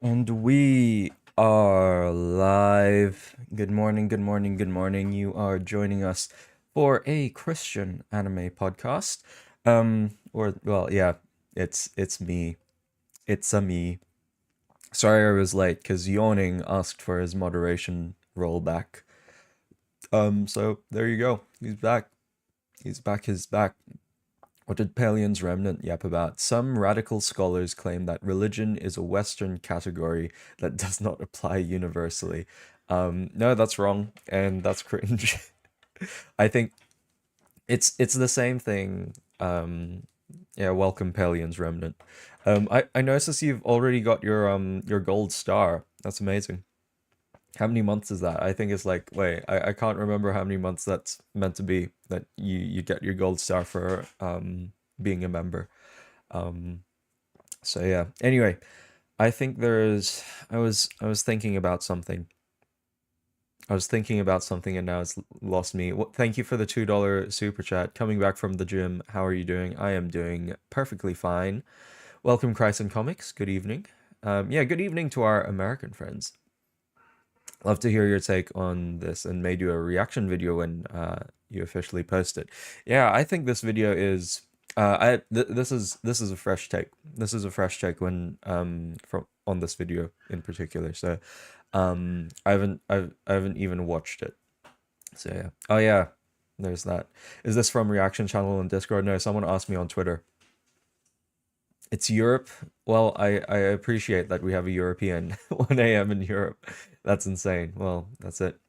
And we are live. Good morning, good morning, good morning. You are joining us for a Christian anime podcast. Or well, yeah, it's me. It's a me. Sorry I was late because Yawning asked for his moderation role back. So there you go. He's back. He's back. What did Palion's remnant yap about? Some radical scholars claim that religion is a Western category that does not apply universally. No, that's wrong, and that's cringe. I think it's the same thing. Yeah, welcome Palion's remnant. I noticed you've already got your gold star. That's amazing. How many months is that? I think it's like wait, I can't remember how many months that's meant to be that you get your gold star for being a member. Um, so yeah. Anyway, I think there's I was thinking about something. I was thinking about something and now it's lost me. Thank you for the $2 super chat. Coming back from the gym. How are you doing? I am doing perfectly fine. Welcome, Christ and Comics. Good evening. Yeah, good evening to our American friends. Love to hear your take on this and may do a reaction video when you officially post it. Yeah, I think this video is this is a fresh take. This is a fresh take when from on this video in particular. So I haven't even watched it. So yeah. Oh yeah, there's that. Is this from reaction channel on Discord? No, someone asked me on Twitter. It's Europe. Well, I appreciate that we have a European 1 a.m. in Europe. That's insane. Well, that's it.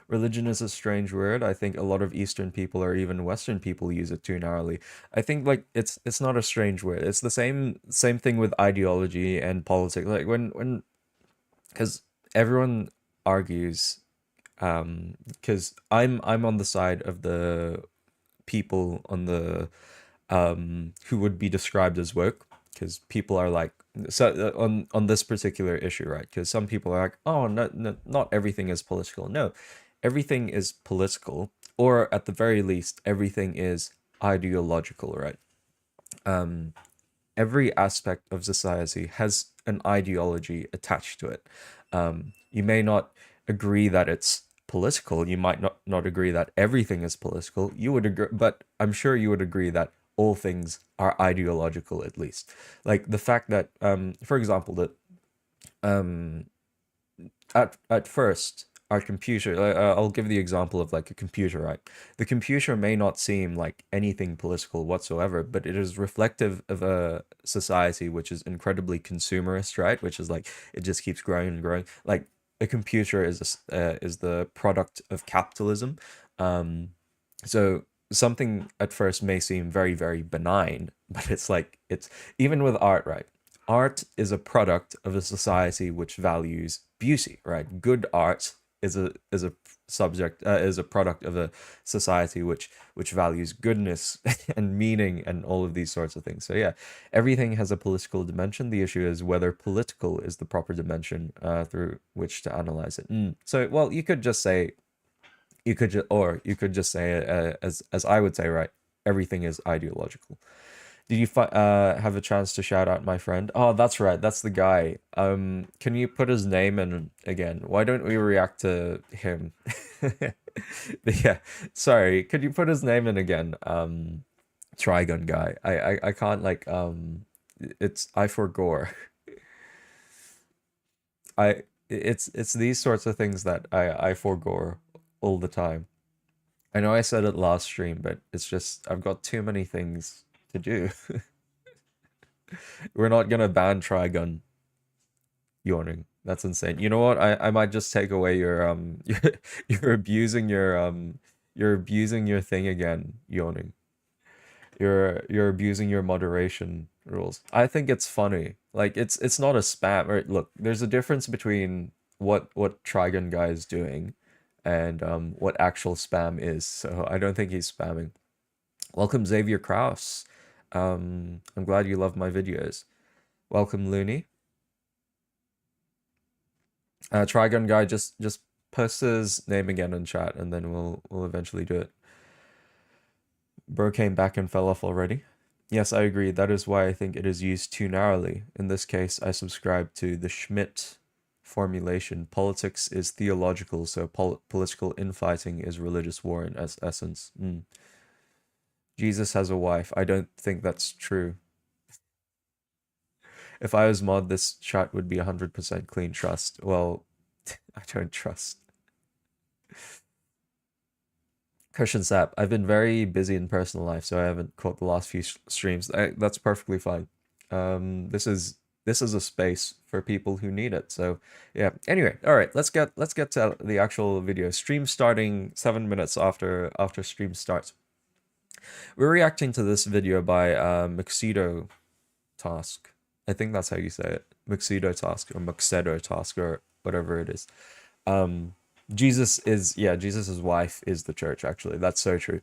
Religion is a strange word. I think a lot of Eastern people or even Western people use it too narrowly. I think like it's not a strange word. It's the same thing with ideology and politics. Like when because everyone argues because I'm on the side of the people on the who would be described as woke because people are like so on this particular issue, right? Because some people are like, oh no, no, not everything is political. No, everything is political, or at the very least everything is ideological, right? um every aspect of society has an ideology attached to it. You may not agree that it's political. You might not agree that everything is political. You would agree, but I'm sure you would agree that all things are ideological at least. Like the fact that, for example, that um, at first our computer I'll give the example of like a computer, right? The computer may not seem like anything political whatsoever, but it is reflective of a society which is incredibly consumerist, right? Which is like it just keeps growing and growing. Like a computer is the product of capitalism. um so something at first may seem very, very benign, but it's like it's even with art, right? Art is a product of a society which values beauty, right? Good art is a subject is a product of a society which values goodness and meaning and all of these sorts of things. So yeah, everything has a political dimension. The issue is whether political is the proper dimension through which to analyze it. So well, you could just say you could just say as I would say, right? Everything is ideological. Did you have a chance to shout out my friend? Oh, that's right. That's the guy. Can you put his name in again? Why don't we react to him? But yeah, sorry. Could you put his name in again? Trigun guy. I can't like it's I forgore. It's these sorts of things that I forgore all the time. I know I said it last stream, but it's just I've got too many things to do. We're not gonna ban Trigun. Yawning. That's insane. You know what? I might just take away your you're abusing you're abusing your thing again, yawning. You're abusing your moderation rules. I think it's funny. Like it's not a spam. Or look, there's a difference between what Trigun guy is doing and what actual spam is. So I don't think he's spamming. Welcome Xavier Kraus. I'm glad you love my videos. Welcome Looney. Trigun guy, just post his name again in chat, and then we'll eventually do it. Bro came back and fell off already. Yes, I agree. That is why I think it is used too narrowly. In this case, I subscribe to the Schmidt formulation. Politics is theological, so political infighting is religious war in essence. Jesus has a wife. I don't think that's true. If I was mod, this chat would be 100% clean trust. Well, I don't trust. Christian Sap, I've been very busy in personal life, so I haven't caught the last few streams. That's perfectly fine. This is a space for people who need it. So yeah. Anyway, all right. Let's get to the actual video. Stream starting 7 minutes after stream starts. We're reacting to this video by Muxedo Task. I think that's how you say it. Muxedo Task or Muxedo Task or whatever it is. Jesus's wife is the church, actually. That's so true.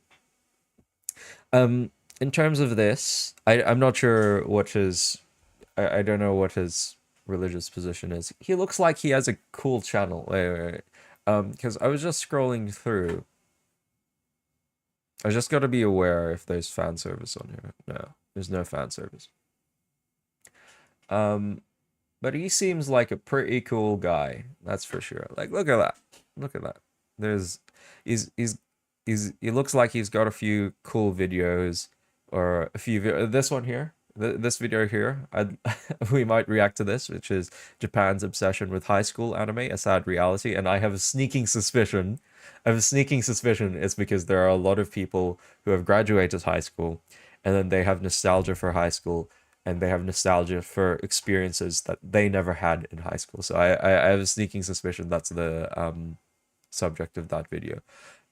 In terms of this, I'm not sure what his I don't know what his religious position is. He looks like he has a cool channel. Wait. Because I was just scrolling through. I just got to be aware if there's fan service on here. No, there's no fan service. But he seems like a pretty cool guy. That's for sure. Like, look at that. Look at that. He looks like he's got a few cool videos, or a few. This one here, this video here. We might react to this, which is Japan's obsession with high school anime, a sad reality. And I have a sneaking suspicion. It's because there are a lot of people who have graduated high school, and then they have nostalgia for high school, and they have nostalgia for experiences that they never had in high school. So I have a sneaking suspicion that's the subject of that video.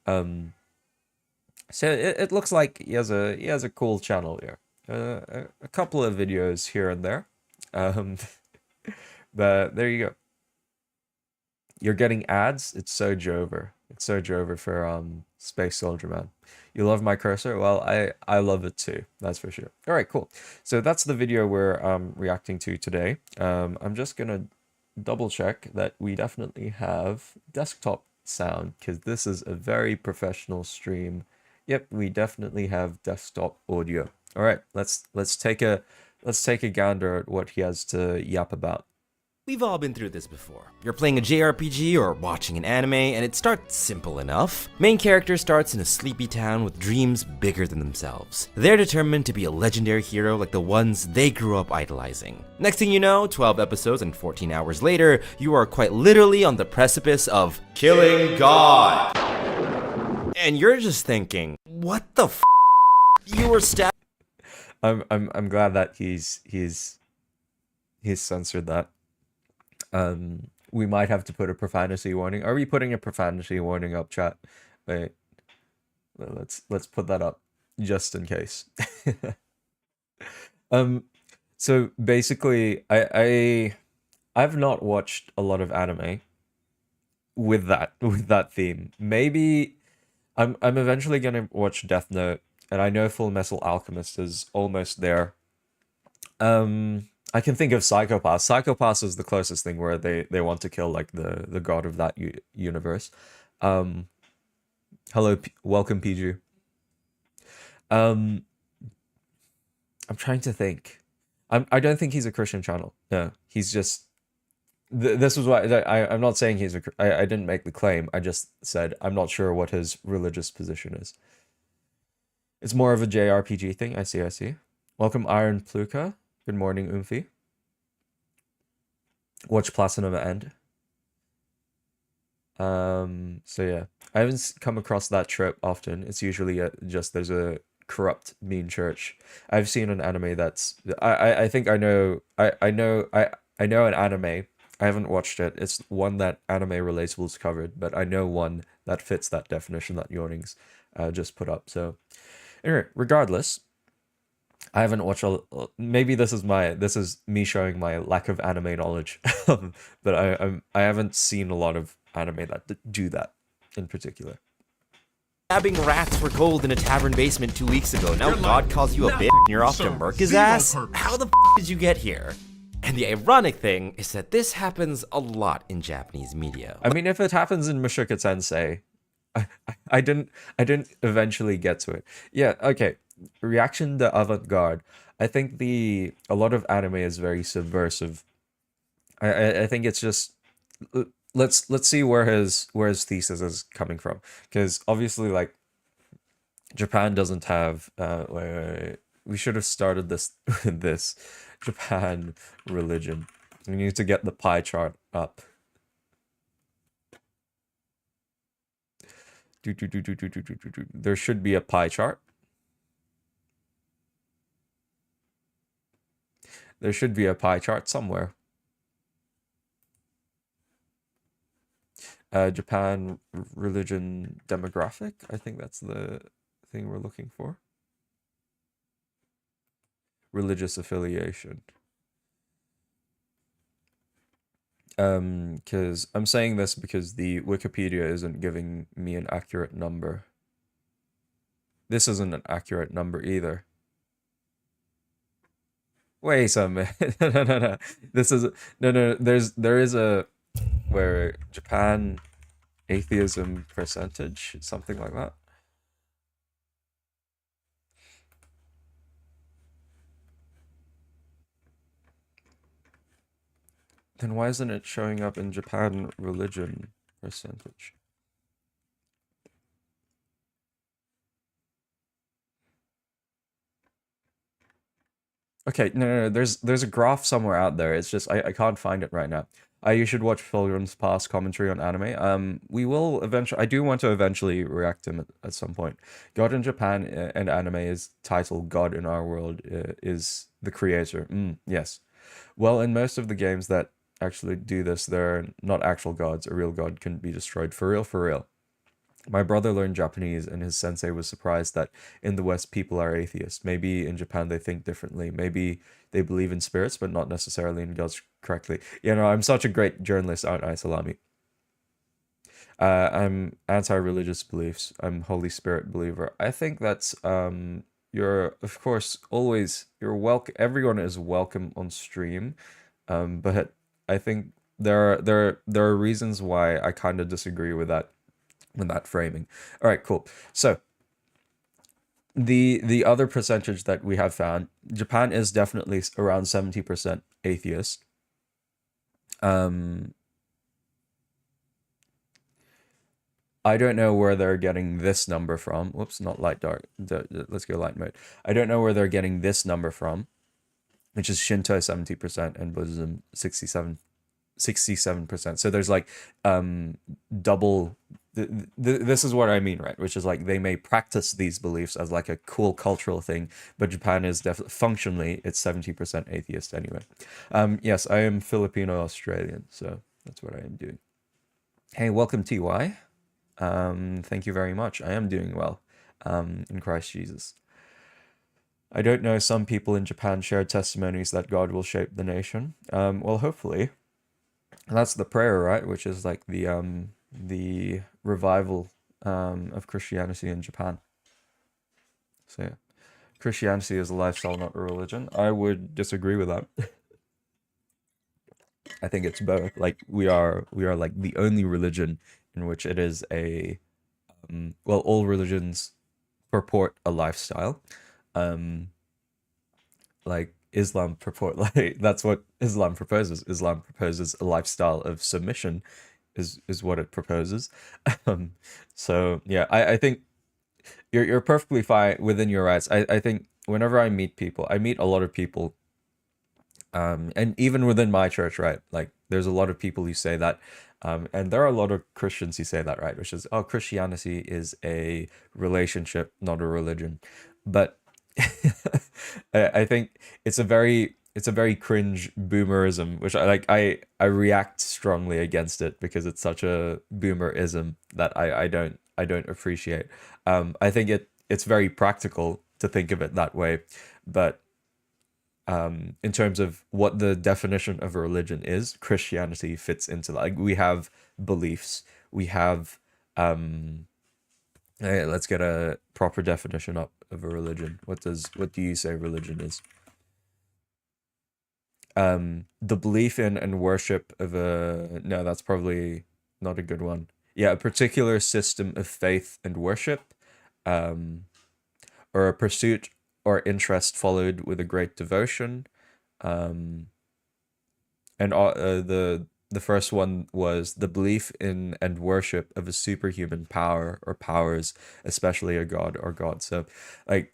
So it looks like he has a cool channel here. A couple of videos here and there. But there you go. You're getting ads. It's so Jover. It's so Jover for Space Soldier Man. You love my cursor? Well, I love it too. That's for sure. All right, cool. So that's the video we're reacting to today. I'm just gonna double check that we definitely have desktop sound, because this is a very professional stream. Yep, we definitely have desktop audio. All right, let's take a gander at what he has to yap about. We've all been through this before. You're playing a JRPG or watching an anime, and it starts simple enough. Main character starts in a sleepy town with dreams bigger than themselves. They're determined to be a legendary hero like the ones they grew up idolizing. Next thing you know, 12 episodes and 14 hours later, you are quite literally on the precipice of killing God. And you're just thinking, what the f***? You were stabbed. I'm glad that he's censored that. We might have to put a profanity warning. Are we putting a profanity warning up, chat? Wait, let's put that up just in case. So basically, I've not watched a lot of anime with that theme. Maybe I'm eventually gonna watch Death Note, and I know Full Metal Alchemist is almost there. I can think of Psycho-Pass. Psycho-Pass is the closest thing where they want to kill like the god of that universe. Hello, welcome Piju. I'm trying to think. I don't think he's a Christian channel. No, he's just. This was why I'm not saying he's I didn't make the claim. I just said I'm not sure what his religious position is. It's more of a JRPG thing. I see. Welcome Iron Pluka. Good morning, Oomphy. Watch Platinum End. So yeah, I haven't come across that trope often. It's usually just there's a corrupt, mean church. I've seen an anime that's I think I know an anime. I haven't watched it. It's one that Anime Relatables covered, but I know one that fits that definition that Yawnings just put up. So anyway, regardless. I haven't watched maybe this is me showing my lack of anime knowledge, but I haven't seen a lot of anime that do that in particular. Stabbing rats for gold in a tavern basement 2 weeks ago. Now God calls you a bitch and you're off to murk his ass? How the f did you get here? And the ironic thing is that this happens a lot in Japanese media. I mean, if it happens in Mushoku Tensei, I didn't eventually get to it. Yeah, okay. reaction to avant-garde. I think a lot of anime is very subversive. I think it's just let's see where his thesis is coming from, because obviously like Japan doesn't have we should have started this with this Japan religion. We need to get the pie chart up. There should be a pie chart. There should be a pie chart somewhere. Japan religion demographic. I think that's the thing we're looking for. Religious affiliation. Because I'm saying this because the Wikipedia isn't giving me an accurate number. This isn't an accurate number either. Wait a minute. No. This is no. There is a where Japan atheism percentage, something like that. Then why isn't it showing up in Japan religion percentage? Okay, no. There's a graph somewhere out there. It's just I can't find it right now. You should watch Fulgrim's past commentary on anime. We will eventually. I do want to eventually react to him at some point. God in Japan and anime is titled God in Our World is the creator. Yes. Well, in most of the games that actually do this, they're not actual gods. A real god can be destroyed for real, for real. My brother learned Japanese, and his sensei was surprised that in the West people are atheists. Maybe in Japan they think differently. Maybe they believe in spirits, but not necessarily in gods correctly. You know, I'm such a great journalist, aren't I, Salami? I'm anti-religious beliefs. I'm Holy Spirit believer. I think that's you're of course always you're welcome. Everyone is welcome on stream, but I think there are reasons why I kind of disagree with that framing. All right, cool. So the other percentage that we have found, Japan is definitely around 70% atheist. I don't know where they're getting this number from. Whoops, not light dark. Let's go light mode. I don't know where they're getting this number from, which is Shinto 70% and Buddhism 67%. So there's like double. This is what I mean, right? Which is like they may practice these beliefs as like a cool cultural thing, but Japan is definitely functionally it's 70% atheist anyway. Yes, I am Filipino Australian, so that's what I am doing. Hey, welcome TY. Thank you very much. I am doing well, in Christ Jesus. I don't know. Some people in Japan share testimonies that God will shape the nation. Well, hopefully, that's the prayer, right? Which is like the revival of Christianity in Japan. So yeah, Christianity is a lifestyle, not a religion. I would disagree with that. I think it's both. Like we are like the only religion in which it is a well, all religions purport a lifestyle. Like Islam purport like that's what Islam proposes. Islam proposes a lifestyle of submission is what it proposes. So yeah, I think you're perfectly fine within your rights. I think whenever I meet people, I meet a lot of people, and even within my church, right? Like there's a lot of people who say that, and there are a lot of Christians who say that, right? Which is, oh, Christianity is a relationship, not a religion. But I think it's a very cringe boomerism, which I like. I react strongly against it because it's such a boomerism that I don't appreciate. I think it's very practical to think of it that way, but in terms of what the definition of a religion is, Christianity fits into that. Like we have beliefs, we have let's get a proper definition up of a religion. What do you say religion is? The belief in and worship of a no, that's probably not a good one. Yeah, a particular system of faith and worship. A or a pursuit or interest followed with a great devotion. And the first one was the belief in and worship of a superhuman power or powers, especially a god or god. So, like,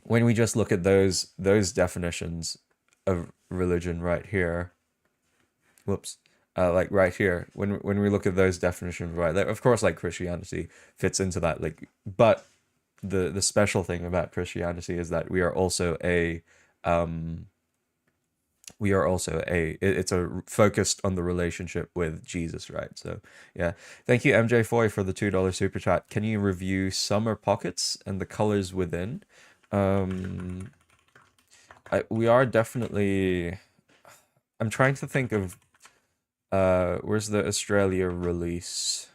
when we just look at those definitions of religion right here, like right here, when we look at those definitions, right, like, of course, like Christianity fits into that, like, but the special thing about Christianity is that we are also it's a focused on the relationship with Jesus, right? So yeah, thank you MJ Foy for the $2 super chat. Can you review Summer Pockets and the colors within? We are definitely, I'm trying to think of where's the Australia release?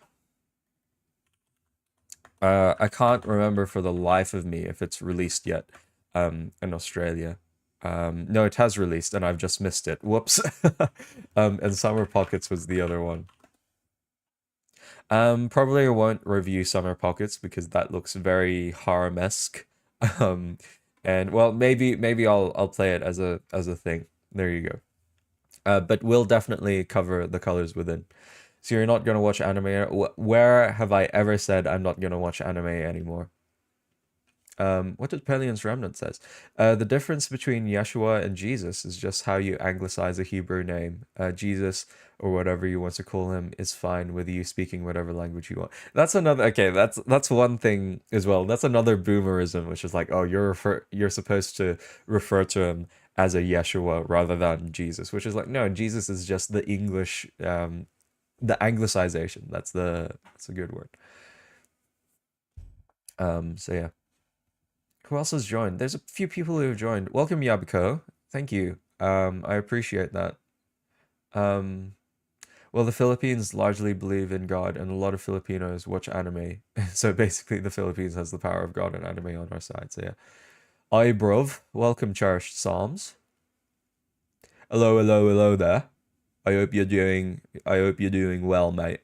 I can't remember for the life of me if it's released yet in Australia. No, it has released and I've just missed it. Whoops. And Summer Pockets was the other one. Probably I won't review Summer Pockets because that looks very harem-esque. And well, maybe I'll play it as a thing. There you go. But we'll definitely cover the colors within. So you're not gonna watch anime? Where have I ever said I'm not gonna watch anime anymore? What did Pelian's Remnant says? The difference between Yeshua and Jesus is just how you anglicize a Hebrew name. Jesus, or whatever you want to call him, is fine with you speaking whatever language you want. That's another, okay, that's one thing as well. That's another boomerism, which is like, oh, you're supposed to refer to him as a Yeshua rather than Jesus, which is like, no, Jesus is just the English, the anglicization. That's a good word. So yeah. Who else has joined? There's a few people who have joined. Welcome, Yabiko. Thank you. I appreciate that. Well, the Philippines largely believe in God, and a lot of Filipinos watch anime. So basically, the Philippines has the power of God and anime on our side. So yeah. Oi, bruv. Welcome, cherished Psalms. Hello there. I hope you're doing well, mate.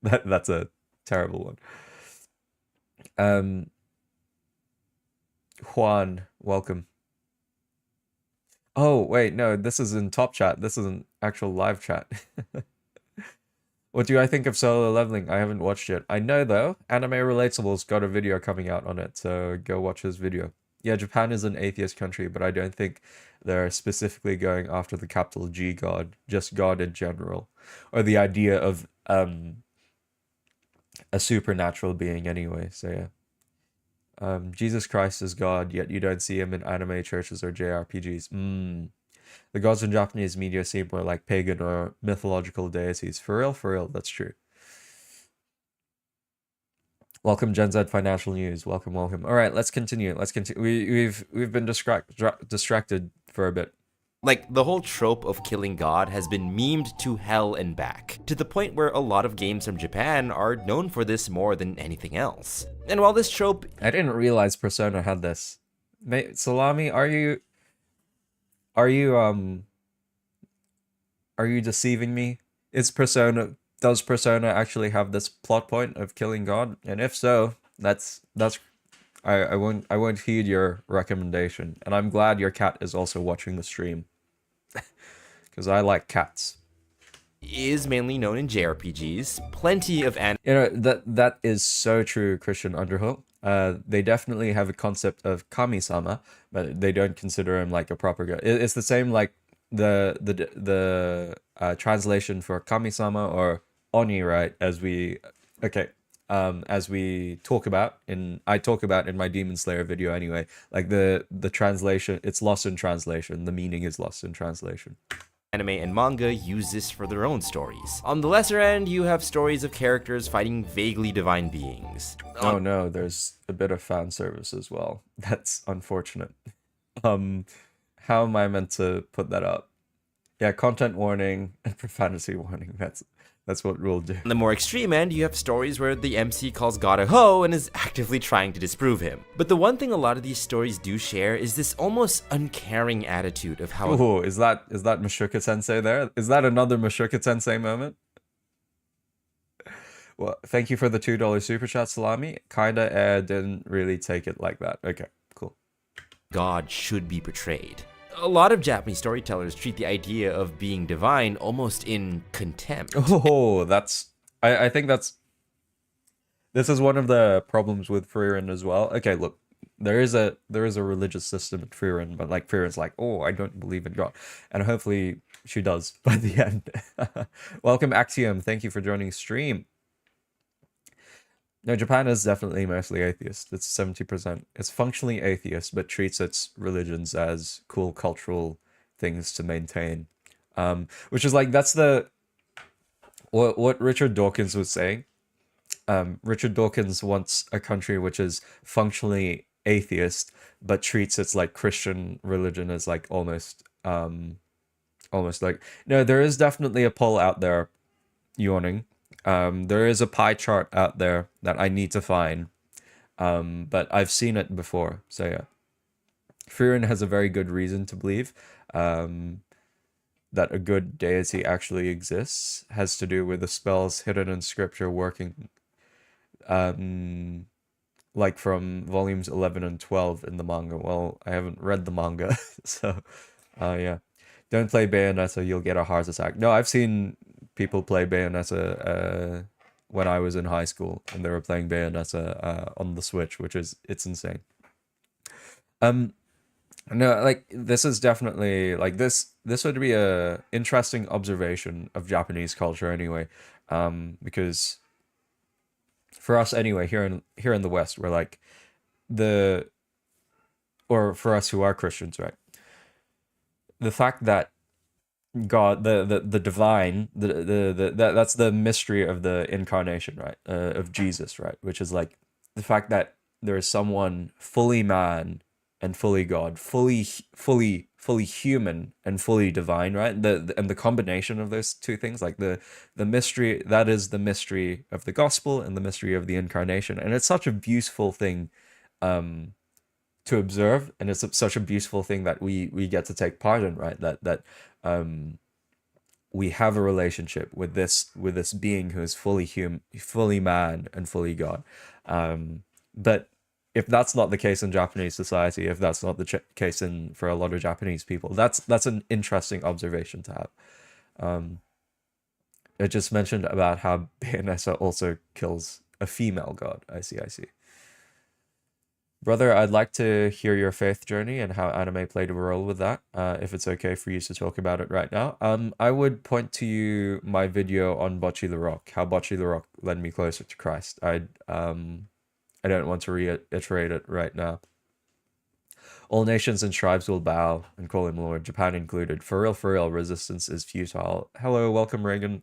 That's a terrible one. Juan, welcome. Oh, wait, no, this is in top chat. This is an actual live chat. What do I think of Solo Leveling? I haven't watched it. I know, though, Anime Relatable's got a video coming out on it, so go watch his video. Yeah, Japan is an atheist country, but I don't think they're specifically going after the capital G God, just God in general. Or the idea of a supernatural being anyway, so yeah. Jesus Christ is God, yet you don't see him in anime, churches, or JRPGs. The gods in Japanese media seem more like pagan or mythological deities. For real, that's true. Welcome, Gen Z Financial News. Welcome. All right, let's continue. We've been distracted for a bit. Like, the whole trope of killing God has been memed to hell and back, to the point where a lot of games from Japan are known for this more than anything else. And while this trope... I didn't realize Persona had this. Salami, are you deceiving me? Does Persona actually have this plot point of killing God? And if so, I won't heed your recommendation. And I'm glad your cat is also watching the stream. Because I like cats. Is mainly known in JRPGs. Plenty of that is so true, Christian Underhill. They definitely have a concept of kami-sama, but they don't consider him like a proper god. It's the same like the translation for kami-sama or oni, right? As we talk about in my Demon Slayer video anyway. Like the translation, it's lost in translation. The meaning is lost in translation. Anime and manga use this for their own stories. On the lesser end, you have stories of characters fighting vaguely divine beings. Oh no, there's a bit of fan service as well. That's unfortunate. How am I meant to put that up? Yeah, content warning and profanity warning. That's what we'll do. On the more extreme end, you have stories where the MC calls God a hoe and is actively trying to disprove him. But the one thing a lot of these stories do share is this almost uncaring attitude of how... Oh, is that Mashuka Sensei there? Is that another Mashuka Sensei moment? Well, thank you for the $2 super chat, Salami. Kinda didn't really take it like that. Okay, cool. God should be portrayed. A lot of Japanese storytellers treat the idea of being divine almost in contempt. Oh, I think this is one of the problems with Frieren as well. Okay, look, there is a religious system in Frieren, but like Frieren's like, oh, I don't believe in God, and hopefully she does by the end. Welcome Axiom, thank you for joining stream. No, Japan is definitely mostly atheist. It's 70%. It's functionally atheist, but treats its religions as cool cultural things to maintain. Which is like that's the what Richard Dawkins was saying. Richard Dawkins wants a country which is functionally atheist, but treats its like Christian religion as like almost like no. There is definitely a poll out there, yawning. There is a pie chart out there that I need to find, but I've seen it before. So yeah, Frieren has a very good reason to believe that a good deity actually exists. Has to do with the spells hidden in scripture working, like from volumes 11 and 12 in the manga. Well, I haven't read the manga, so yeah. Don't play Bayonetta, you'll get a heart attack. No, I've seen people play Bayonetta when I was in high school, and they were playing Bayonetta on the Switch, it's insane. No, like this is definitely like this would be a interesting observation of Japanese culture anyway, because for us anyway here in the West, we're like or for us who are Christians, right? The fact that God, the divine, that's the mystery of the incarnation, right? Of Jesus, right? Which is like the fact that there is someone fully man and fully God, fully human and fully divine, right? And the combination of those two things, like the mystery, that is the mystery of the gospel and the mystery of the incarnation, and it's such a beautiful thing to observe, and it's such a beautiful thing that we get to take part in, right? That we have a relationship with this being who is fully human, fully man, and fully God. But if that's not the case in Japanese society, if that's not the case for a lot of Japanese people, that's an interesting observation to have. It just mentioned about how Bayonetta also kills a female god. I see. Brother, I'd like to hear your faith journey and how anime played a role with that, if it's okay for you to talk about it right now. I would point to you my video on Bocce the Rock, how Bocce the Rock led me closer to Christ. I don't want to reiterate it right now. All nations and tribes will bow and call him Lord, Japan included. For real, resistance is futile. Hello, welcome Reagan.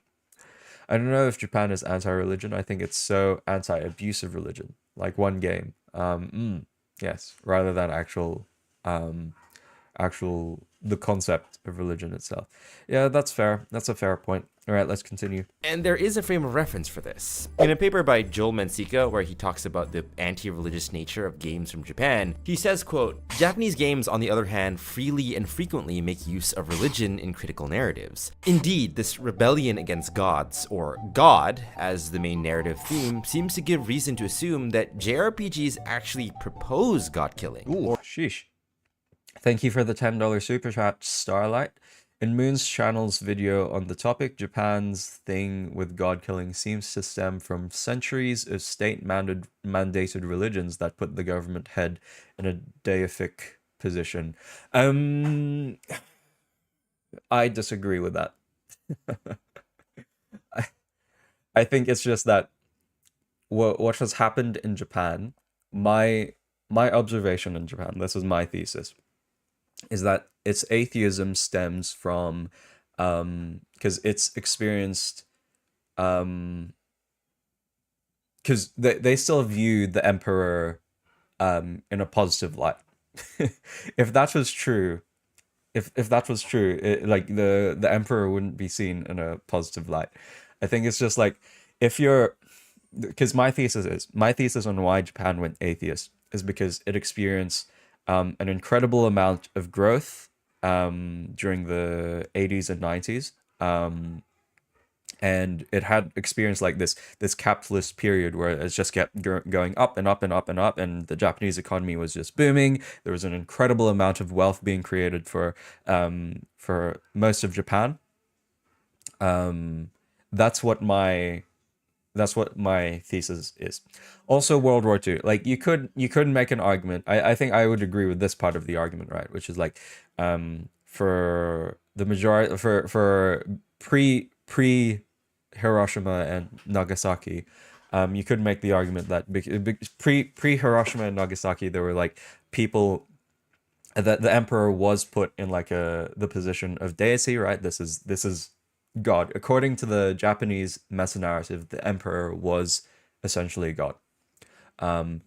I don't know if Japan is anti-religion. I think it's so anti-abusive religion, like one game. Yes, rather than actual the concept of religion itself. Yeah, that's fair. That's a fair point. All right, let's continue. And there is a frame of reference for this. In a paper by Joel Mensika, where he talks about the anti-religious nature of games from Japan, he says, quote, Japanese games, on the other hand, freely and frequently make use of religion in critical narratives. Indeed, this rebellion against gods, or God, as the main narrative theme, seems to give reason to assume that JRPGs actually propose god killing. Ooh, sheesh. Thank you for the $10 super chat, Starlight. In Moon's channel's video on the topic, Japan's thing with god killing seems to stem from centuries of state-mandated religions that put the government head in a deific position. I disagree with that. I think it's just that what has happened in Japan, my observation in Japan, this is my thesis, is that its atheism stems from because it's experienced because they still view the emperor in a positive light. If that was true, like the emperor wouldn't be seen in a positive light. I think it's just like if you're, because my thesis on why Japan went atheist is because it experienced an incredible amount of growth during the 80s and 90s, and it had experienced like this capitalist period where it's just kept going up and up and up and up, and the Japanese economy was just booming. There was an incredible amount of wealth being created for most of Japan. That's what my thesis is. Also, World War II. Like you could make an argument. I think I would agree with this part of the argument, right? Which is like, for the majority, for pre Hiroshima and Nagasaki, you could make the argument that pre Hiroshima and Nagasaki, there were like people that the emperor was put in like the position of deity, right? This is God. According to the Japanese meta narrative, the emperor was essentially God.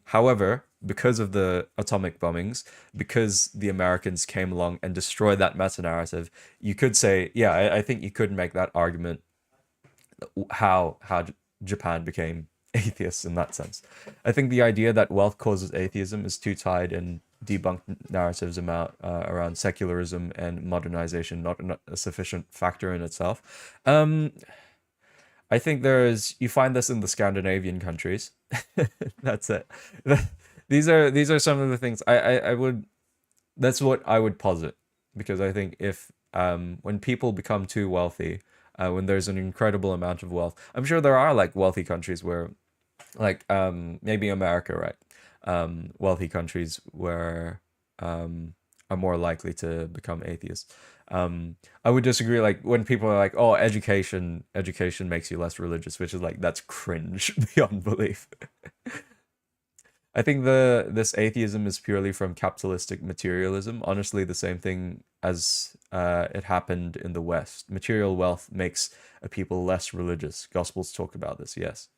However, because of the atomic bombings, because the Americans came along and destroyed that meta narrative, you could say, yeah, I think you could make that argument how Japan became atheists in that sense. I think the idea that wealth causes atheism is too tied in debunked narratives around secularism and modernization, not a sufficient factor in itself. I think you find this in the Scandinavian countries. That's it. These are some of the things I would. That's what I would posit, because I think if when people become too wealthy, when there's an incredible amount of wealth, I'm sure there are like wealthy countries where, like maybe America, right? Wealthy countries where are more likely to become atheists. I would disagree. Like when people are like, "Oh, education makes you less religious," which is like that's cringe beyond belief. I think this atheism is purely from capitalistic materialism. Honestly, the same thing as it happened in the West. Material wealth makes a people less religious. Gospels talk about this, yes.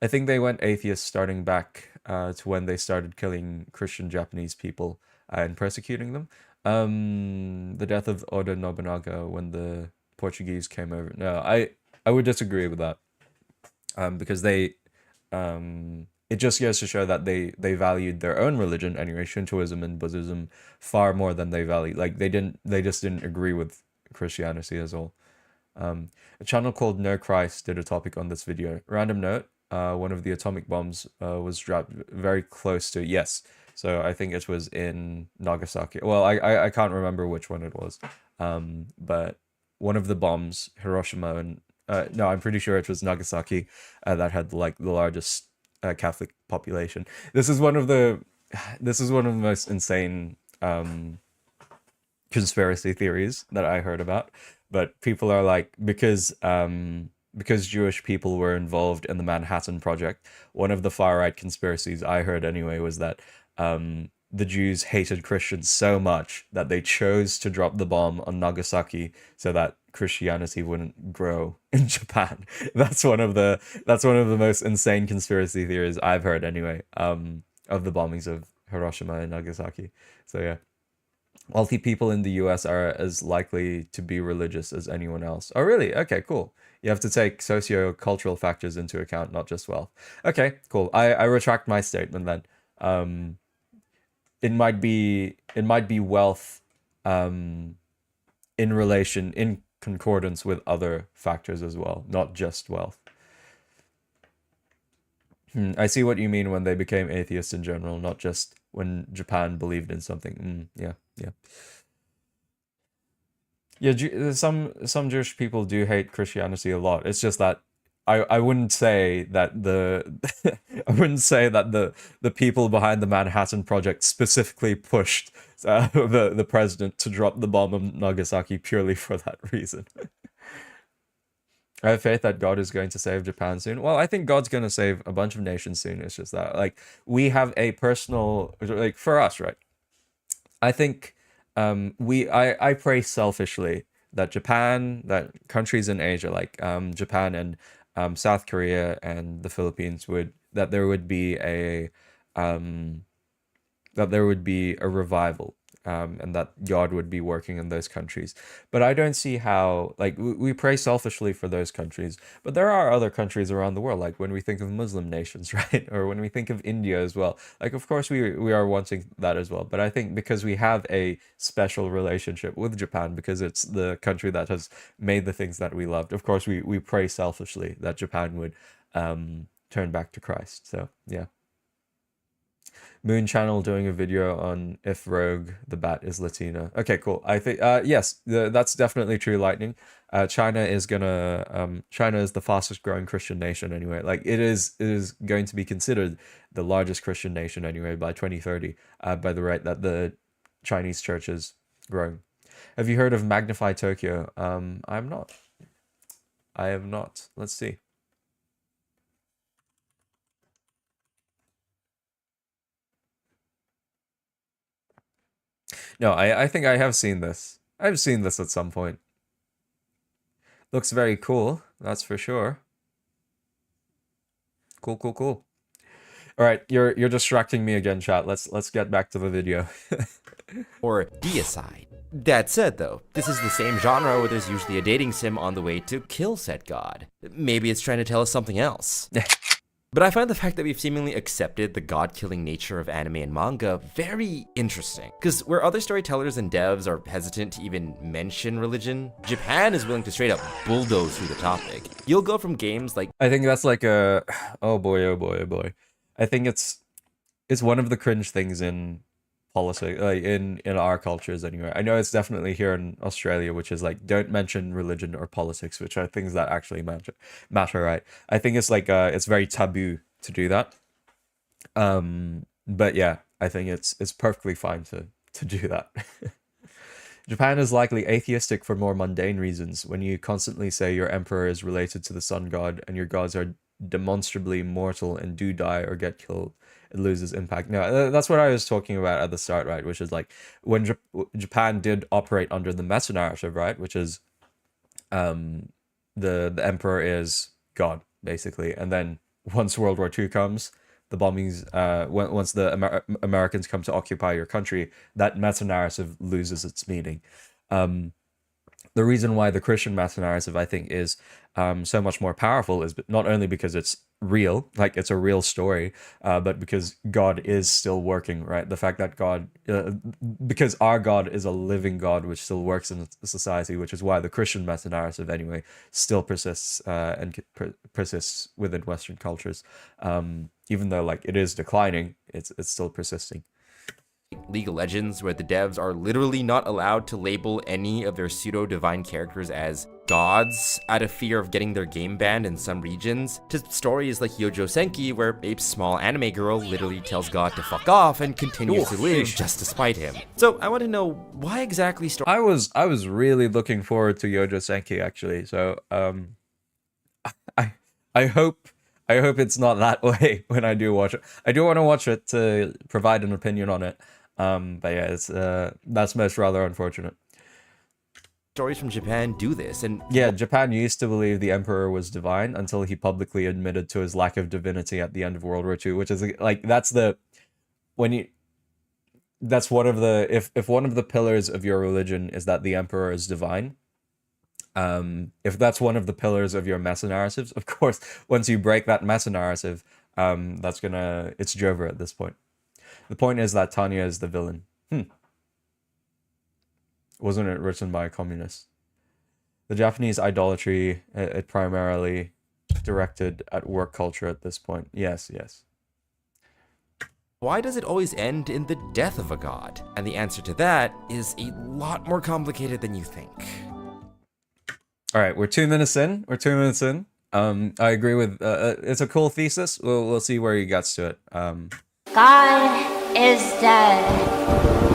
I think they went atheist starting back to when they started killing Christian Japanese people and persecuting them. The death of Oda Nobunaga when the Portuguese came over. No, I would disagree with that. Because it just goes to show that they valued their own religion anyway, Shintoism and Buddhism, far more than they valued. Like they just didn't agree with Christianity as all. A channel called No Christ did a topic on this video. Random note: one of the atomic bombs was dropped very close to, yes. So I think it was in Nagasaki. Well, I can't remember which one it was. But one of the bombs, Hiroshima and no, I'm pretty sure it was Nagasaki, that had like the largest Catholic population. This is one of the most insane conspiracy theories that I heard about. But people are like, because Jewish people were involved in the Manhattan Project, one of the far right conspiracies I heard anyway was that the Jews hated Christians so much that they chose to drop the bomb on Nagasaki so that Christianity wouldn't grow in Japan. That's one of the most insane conspiracy theories I've heard anyway, of the bombings of Hiroshima and Nagasaki. So yeah. Wealthy people in the US are as likely to be religious as anyone else. Oh, really? Okay, cool. You have to take socio-cultural factors into account, not just wealth. Okay, cool. I retract my statement then. It might be wealth in concordance with other factors as well, not just wealth. I see what you mean when they became atheists in general, not just when Japan believed in something. Yeah. Some Jewish people do hate Christianity a lot. It's just that I wouldn't say that the people behind the Manhattan Project specifically pushed the president to drop the bomb on Nagasaki purely for that reason. I have faith that God is going to save Japan soon. Well, I think God's going to save a bunch of nations soon. It's just that, like, we have a personal, like, for us, right? I think I pray selfishly that countries in Asia, like Japan and South Korea and the Philippines, there would be a revival and that God would be working in those countries. But I don't see how, like, we pray selfishly for those countries, but there are other countries around the world, like when we think of Muslim nations, right? Or when we think of India as well. Like, of course, we are wanting that as well. But I think because we have a special relationship with Japan, because it's the country that has made the things that we loved, of course, we pray selfishly that Japan would turn back to Christ. So, yeah. Moon Channel doing a video on if Rogue the Bat is Latina. Okay, cool. I think yes, that's definitely true, Lightning. China is the fastest growing Christian nation anyway. Like it is going to be considered the largest Christian nation anyway by 2030 by the rate that the Chinese church is growing. Have you heard of Magnify Tokyo? I'm not. I have not. Let's see. No, I think I have seen this. I've seen this at some point. Looks very cool, that's for sure. Cool, cool, cool. All right, you're distracting me again, chat. Let's get back to the video. Or deicide. That said, though, this is the same genre where there's usually a dating sim on the way to kill said god. Maybe it's trying to tell us something else. But I find the fact that we've seemingly accepted the god-killing nature of anime and manga very interesting. Because where other storytellers and devs are hesitant to even mention religion, Japan is willing to straight up bulldoze through the topic. You'll go from games like... I think that's like a... Oh boy, oh boy, oh boy. I think it's one of the cringe things in politics, like in our cultures anyway. I know it's definitely here in Australia, which is like, don't mention religion or politics, which are things that actually matter, right? I think it's like it's very taboo to do that. But yeah, I think it's perfectly fine to do that. Japan is likely atheistic for more mundane reasons. When you constantly say your emperor is related to the sun god and your gods are demonstrably mortal and do die or get killed, it loses impact. No, that's what I was talking about at the start, right? Which is like when Japan did operate under the meta narrative, right? Which is the emperor is God, basically. And then once World War II comes, the bombings, once the Americans come to occupy your country, that meta narrative loses its meaning. The reason why the Christian meta narrative, I think, is so much more powerful is not only because it's real, like it's a real story, but because God is still working, right? The fact that God, because our God is a living God which still works in society, which is why the Christian meta narrative, anyway, still persists and persists within Western cultures. Even though like it is declining, it's still persisting. League of Legends, where the devs are literally not allowed to label any of their pseudo-divine characters as gods out of fear of getting their game banned in some regions, to stories like Yojo Senki, where a small anime girl literally tells God to fuck off and continues to live just to spite him. So I want to know, why exactly I was really looking forward to Yojo Senki, actually, so I hope it's not that way when I do watch it. I do want to watch it to provide an opinion on it. But yeah, it's that's most rather unfortunate. Stories from Japan do this, and yeah, Japan used to believe the emperor was divine until he publicly admitted to his lack of divinity at the end of World War II, which is like that's one of the if one of the pillars of your religion is that the emperor is divine. If that's one of the pillars of your meta narratives, of course, once you break that meta narrative, it's Jover at this point. The point is that Tanya is the villain. Wasn't it written by a communist? The Japanese idolatry, it primarily directed at work culture at this point. Yes. Why does it always end in the death of a god? And the answer to that is a lot more complicated than you think. All right, we're 2 minutes in. I agree with it's a cool thesis. We'll see where he gets to it. God is dead.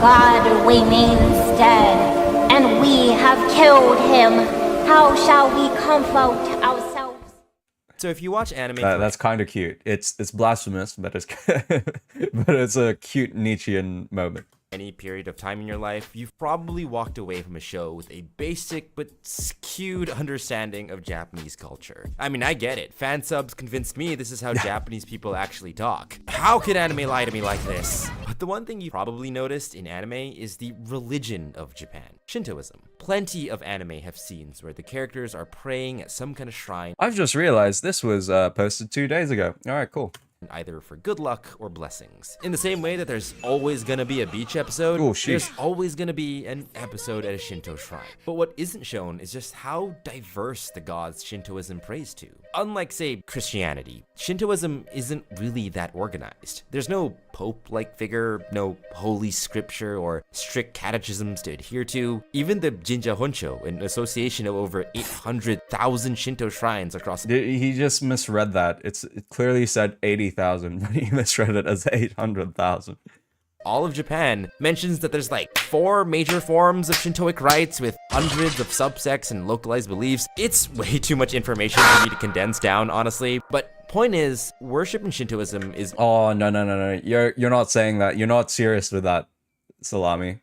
God remains dead, and we have killed him. How shall we comfort ourselves? So if you watch anime, that's kind of cute. It's blasphemous, but it's but it's a cute Nietzschean moment. any period of time in your life, you've probably walked away from a show with a basic but skewed understanding of Japanese culture. I mean, I get it. Fan subs convinced me this is how Japanese people actually talk. How could anime lie to me like this? But the one thing you probably noticed in anime is the religion of Japan, Shintoism. Plenty of anime have scenes where the characters are praying at some kind of shrine. I've just realized this was posted 2 days ago. All right, cool. Either for good luck or blessings. In the same way that there's always gonna be a beach episode, Oh, sheesh. there's always gonna be an episode at a Shinto shrine. But what isn't shown is just how diverse the gods Shintoism prays to. Unlike, say, Christianity, Shintoism isn't really that organized. There's no pope-like figure, no holy scripture or strict catechisms to adhere to. Even the Jinja Honcho, an association of over 800,000 Shinto shrines across. He just misread that. It clearly said 80,000, but he misread it as 800,000. All of Japan mentions that there's like 4 major forms of Shintoic rites with hundreds of subsects and localized beliefs. It's way too much information for me to condense down, honestly. But point is, worship in Shintoism is. Oh, no. You're not saying that. You're not serious with that, Salami.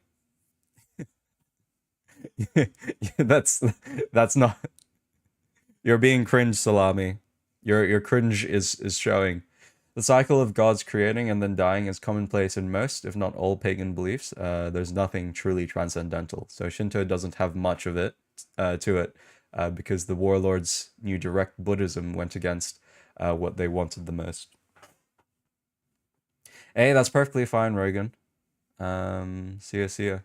That's not. You're being cringe, Salami. Your cringe is showing. The cycle of gods creating and then dying is commonplace in most, if not all, pagan beliefs. There's nothing truly transcendental. So Shinto doesn't have much of it to it because the warlords knew direct Buddhism went against what they wanted the most. Hey, that's perfectly fine, Rogan. See ya.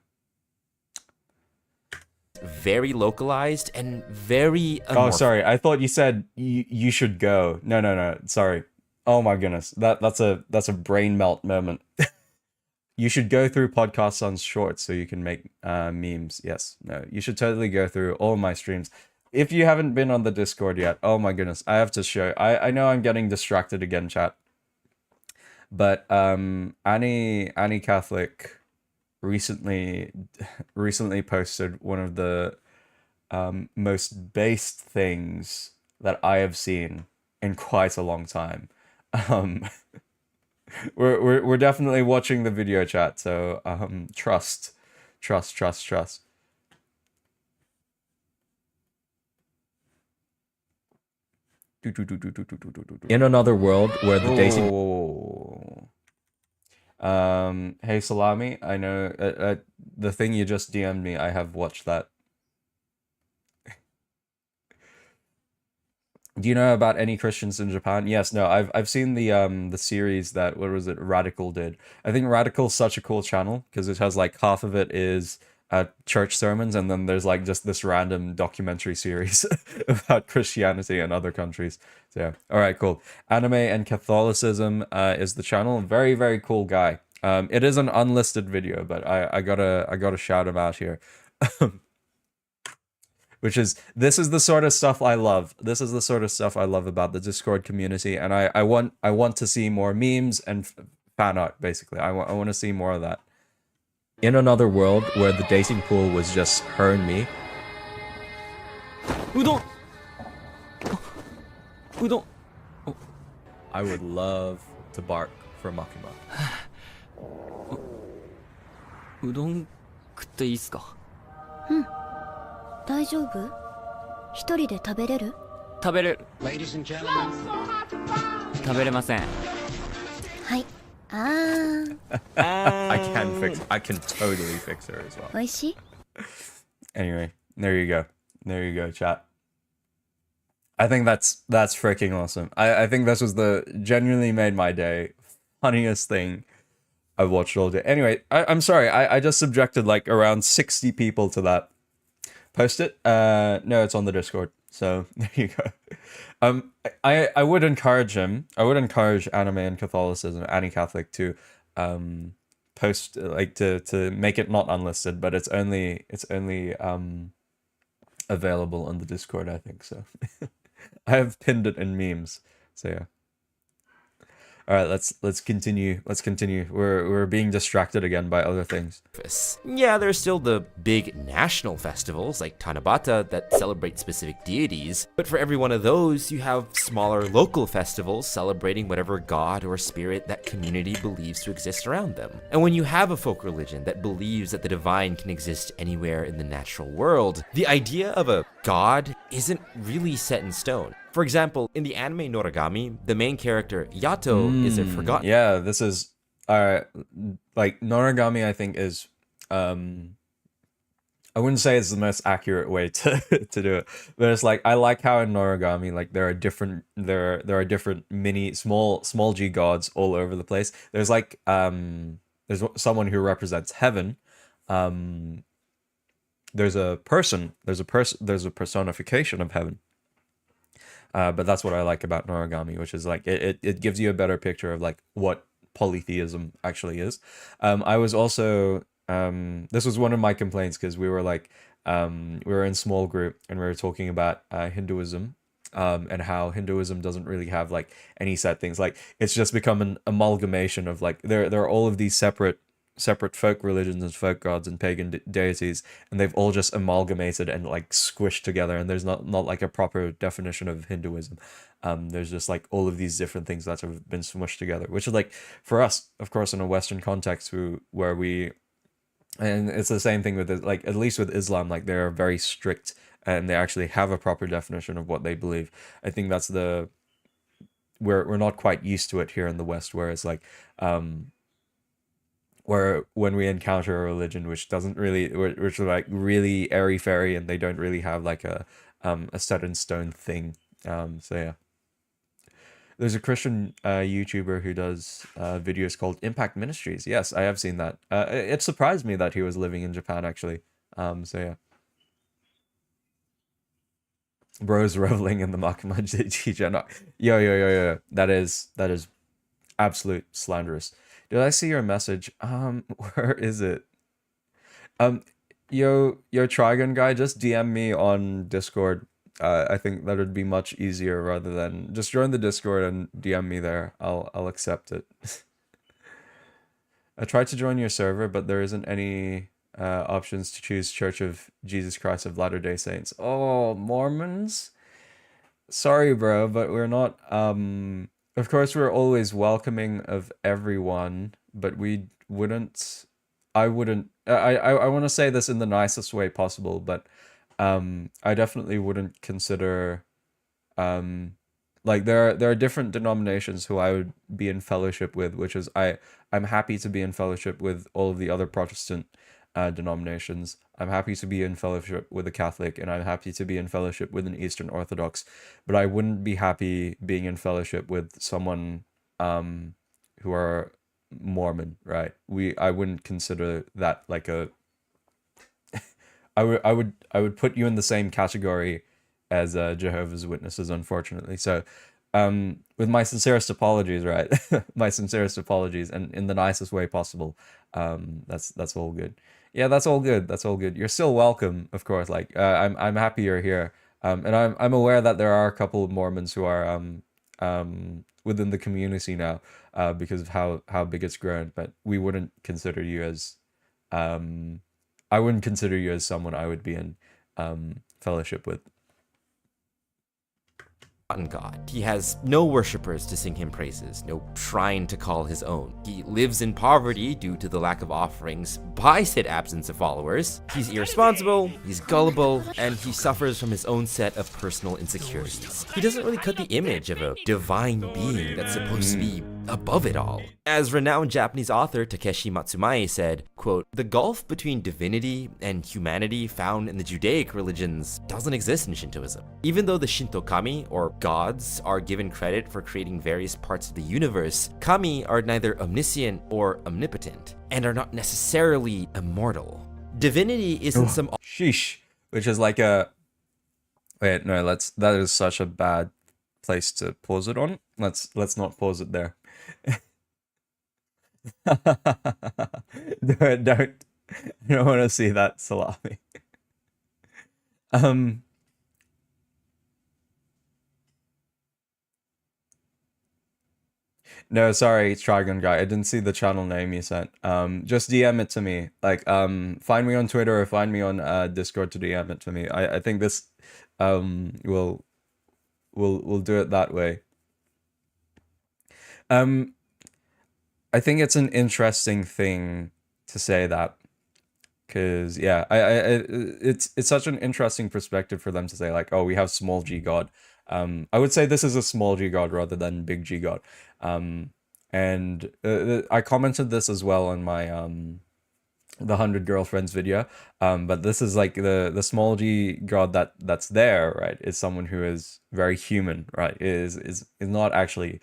Very localized and very. Oh, sorry. I thought you said you should go. No. Sorry. Oh my goodness. That's a brain melt moment. You should go through podcasts on shorts so you can make memes. Yes. No. You should totally go through all my streams. If you haven't been on the Discord yet, oh my goodness, I have to show. I know I'm getting distracted again, chat. But Annie Catholic recently posted one of the most based things that I have seen in quite a long time. We're definitely watching the video, chat, so trust. In another world where the dating. Hey Salami, I know the thing you just DM'd me. I have watched that. Do you know about any Christians in Japan? Yes, no, I've seen the series that, what was it, Radical did. I think Radical's such a cool channel because it has like half of it is church sermons, and then there's like just this random documentary series about Christianity and other countries. So yeah, all right, cool. Anime and Catholicism is the channel. Very, very cool guy. It is an unlisted video, but I gotta shout him out here. This is the sort of stuff I love. This is the sort of stuff I love about the Discord community, and I want to see more memes and fan art. Basically, I want to see more of that. In another world where the dating pool was just her and me. Udon. I would love to bark for Makima. うどん食っていいっすか？大丈夫？一人で食べれる？食べれる。食べれません。はい。I can totally fix her as well. 美味しい？ Anyway, there you go, chat. I think that's freaking awesome. I think this was genuinely made my day. Funniest thing I've watched all day. Anyway, I'm sorry. I just subjected like around 60 people to that. Post it. No, it's on the Discord. So there you go. I would encourage him. I would encourage Anime and Catholicism, Anti-Catholic, to post, like, to make it not unlisted, but it's only available on the Discord, I think. So I have pinned it in memes. So yeah. All right, let's continue. Let's continue. We're being distracted again by other things. Yeah, there's still the big national festivals like Tanabata that celebrate specific deities, but for every one of those, you have smaller local festivals celebrating whatever god or spirit that community believes to exist around them. And when you have a folk religion that believes that the divine can exist anywhere in the natural world, the idea of a god isn't really set in stone. For example, in the anime Noragami, the main character, Yato, is a forgotten. Yeah, this is like Noragami, I think is I wouldn't say it's the most accurate way to to do it, but it's like I like how in Noragami like there are different mini small g gods all over the place. There's like there's someone who represents heaven. There's a personification of heaven. But that's what I like about Noragami, which is like it gives you a better picture of like what polytheism actually is. I was also this was one of my complaints because we were like we were in small group and we were talking about Hinduism, and how Hinduism doesn't really have like any set things. Like it's just become an amalgamation of like there are all of these separate folk religions and folk gods and pagan deities, and they've all just amalgamated and like squished together, and there's not like a proper definition of Hinduism. There's just like all of these different things that have been smushed together, which is like for us, of course, in a Western context where we, and it's the same thing with it, like at least with Islam, like they're very strict and they actually have a proper definition of what they believe. I think that's we're not quite used to it here in the West, where it's like where when we encounter a religion which doesn't really, which are like really airy fairy and they don't really have like a set in stone thing. So yeah, there's a Christian YouTuber who does videos called Impact Ministries. Yes, I have seen that. It surprised me that he was living in Japan actually. So yeah, bro's reveling in the Makima GG. Yo, that is absolute slanderous. Did I see your message? Where is it? Yo, Trigon guy, just DM me on Discord. I think that would be much easier rather than just join the Discord and DM me there. I'll accept it. I tried to join your server, but there isn't any options to choose Church of Jesus Christ of Latter-day Saints. Oh, Mormons? Sorry, bro, but we're not of course we're always welcoming of everyone, but we wouldn't I wouldn't I want to say this in the nicest way possible, but I definitely wouldn't consider like there are different denominations who I would be in fellowship with, which is I'm happy to be in fellowship with all of the other Protestant denominations. I'm happy to be in fellowship with a Catholic, and I'm happy to be in fellowship with an Eastern Orthodox, but I wouldn't be happy being in fellowship with someone who are Mormon, right? I wouldn't consider that like a I would put you in the same category as Jehovah's Witnesses, unfortunately. So with my sincerest apologies, right? My sincerest apologies, and in the nicest way possible. That's all good. Yeah, that's all good. That's all good. You're still welcome, of course. Like I'm happy you're here. And I'm aware that there are a couple of Mormons who are within the community now, because of how big it's grown. But we wouldn't consider you as I wouldn't consider you as someone I would be in fellowship with. God. He has no worshippers to sing him praises, no shrine to call his own. He lives in poverty due to the lack of offerings by said absence of followers. He's irresponsible, he's gullible, and he suffers from his own set of personal insecurities. He doesn't really cut the image of a divine being that's supposed to be above it all. As renowned Japanese author Takeshi Matsumae said, quote, "The gulf between divinity and humanity found in the Judaic religions doesn't exist in Shintoism. Even though the Shinto kami, or gods, are given credit for creating various parts of the universe, kami are neither omniscient or omnipotent, and are not necessarily immortal. Divinity isn't some..." Sheesh. Which is like a... Wait, no, that is such a bad place to pause it on. Let's not pause it there. don't I don't want to see that salami. No, sorry, Trigon guy. I didn't see the channel name you sent. Just DM it to me. Like, find me on Twitter or find me on Discord to DM it to me. I think this, we'll do it that way. I think it's an interesting thing to say that, because yeah, it's such an interesting perspective for them to say like, oh, we have small g god. I would say this is a small g god rather than big g god. And I commented this as well on my the 100 girlfriends video. But this is like the small g god that's there, right? Is someone who is very human, right? Is not actually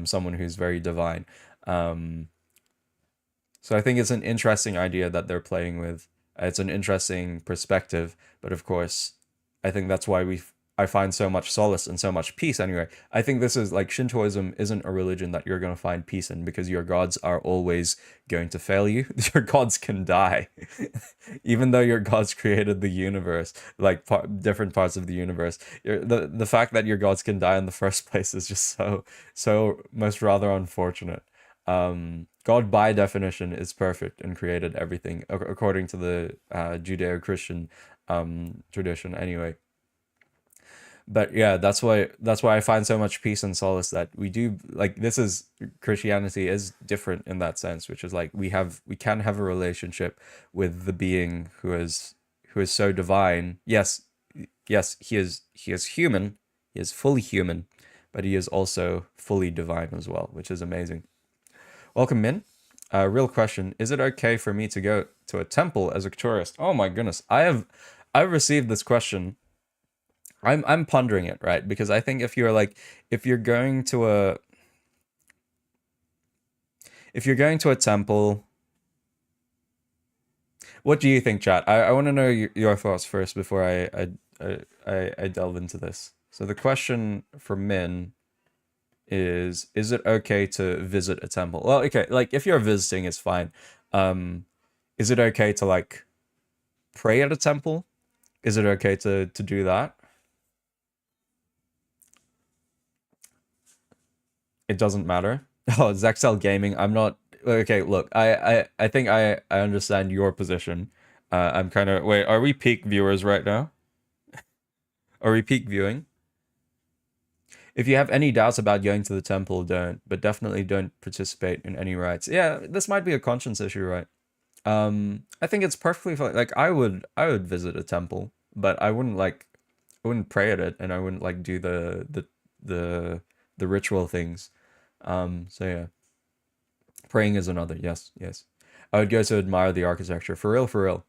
someone who's very divine. So I think it's an interesting idea that they're playing with. It's an interesting perspective, but of course, I think that's why I find so much solace and so much peace anyway. I think this is like Shintoism isn't a religion that you're going to find peace in, because your gods are always going to fail you. Your gods can die. Even though your gods created the universe, like different parts of the universe. The fact that your gods can die in the first place is just so most rather unfortunate. God by definition is perfect and created everything according to the Judeo-Christian tradition anyway. But yeah, that's why I find so much peace and solace that we do, like, Christianity is different in that sense, which is like we can have a relationship with the being who is so divine. Yes, he is human, he is fully human, but he is also fully divine as well, which is amazing. Welcome, Min. Real question: is it okay for me to go to a temple as a tourist? Oh my goodness, I've received this question. I'm pondering it, right? Because I think if you're going to a temple, what do you think, chat? I want to know your thoughts first before I delve into this. So the question for Min is it okay to visit a temple? Well, okay, like if you're visiting, it's fine. Is it okay to like pray at a temple? Is it okay to do that? It doesn't matter. Oh, Zexel Gaming. I'm not okay. Look, I think I understand your position. I'm kind of wait. Are we peak viewers right now? Are we peak viewing? If you have any doubts about going to the temple, don't. But definitely don't participate in any rites. Yeah, this might be a conscience issue, right? I think it's perfectly fine. Like I would visit a temple, but I wouldn't pray at it, and I wouldn't like do the ritual things. So yeah, praying is another. Yes. I would go to admire the architecture. For real.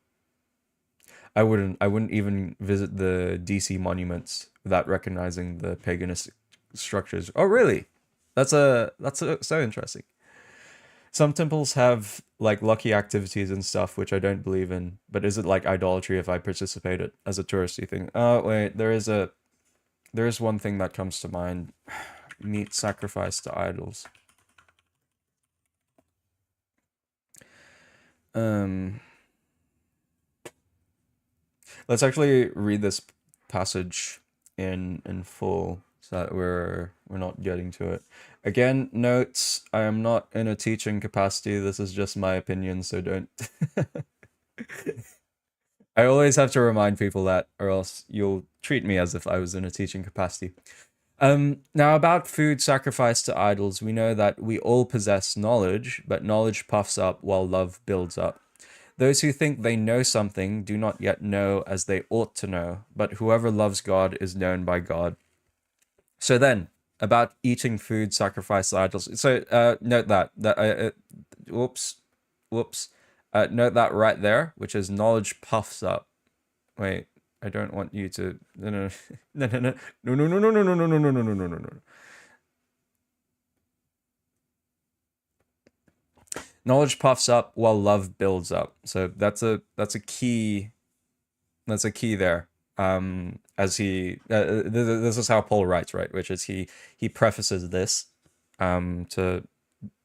I wouldn't even visit the DC monuments without recognizing the paganistic structures. Oh really? That's so interesting. Some temples have like lucky activities and stuff, which I don't believe in. But is it like idolatry if I participate it as a touristy thing? Oh wait, there is one thing that comes to mind. Meat sacrificed to idols. Let's actually read this passage in full so that we're not getting to it. Again, notes, I am not in a teaching capacity. This is just my opinion, so don't I always have to remind people that, or else you'll treat me as if I was in a teaching capacity. Now about food sacrificed to idols, we know that we all possess knowledge, but knowledge puffs up while love builds up. Those who think they know something do not yet know as they ought to know, but whoever loves God is known by God. So then, about eating food sacrificed to idols. So note that whoops. Note that right there, which is knowledge puffs up. Wait. I don't want you to no. Knowledge puffs up while love builds up. So that's a key there. As he this is how Paul writes, right? Which is he prefaces this to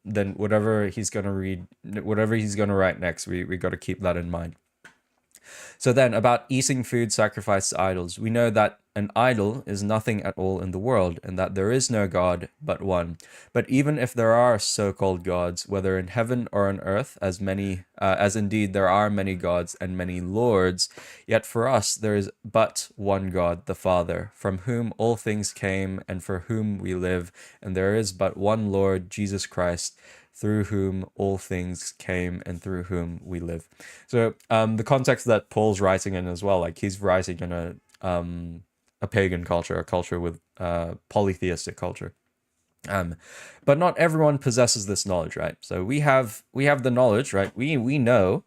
then whatever he's gonna read, whatever he's gonna write next, we got to keep that in mind. So then, about eating food sacrificed to idols, we know that an idol is nothing at all in the world, and that there is no God but one. But even if there are so-called gods, whether in heaven or on earth, as indeed there are many gods and many lords, yet for us there is but one God, the Father, from whom all things came and for whom we live, and there is but one Lord, Jesus Christ, through whom all things came and through whom we live. So the context that Paul's writing in as well, like he's writing in a pagan culture, a culture with polytheistic culture. But not everyone possesses this knowledge, right? So we have the knowledge, right? We know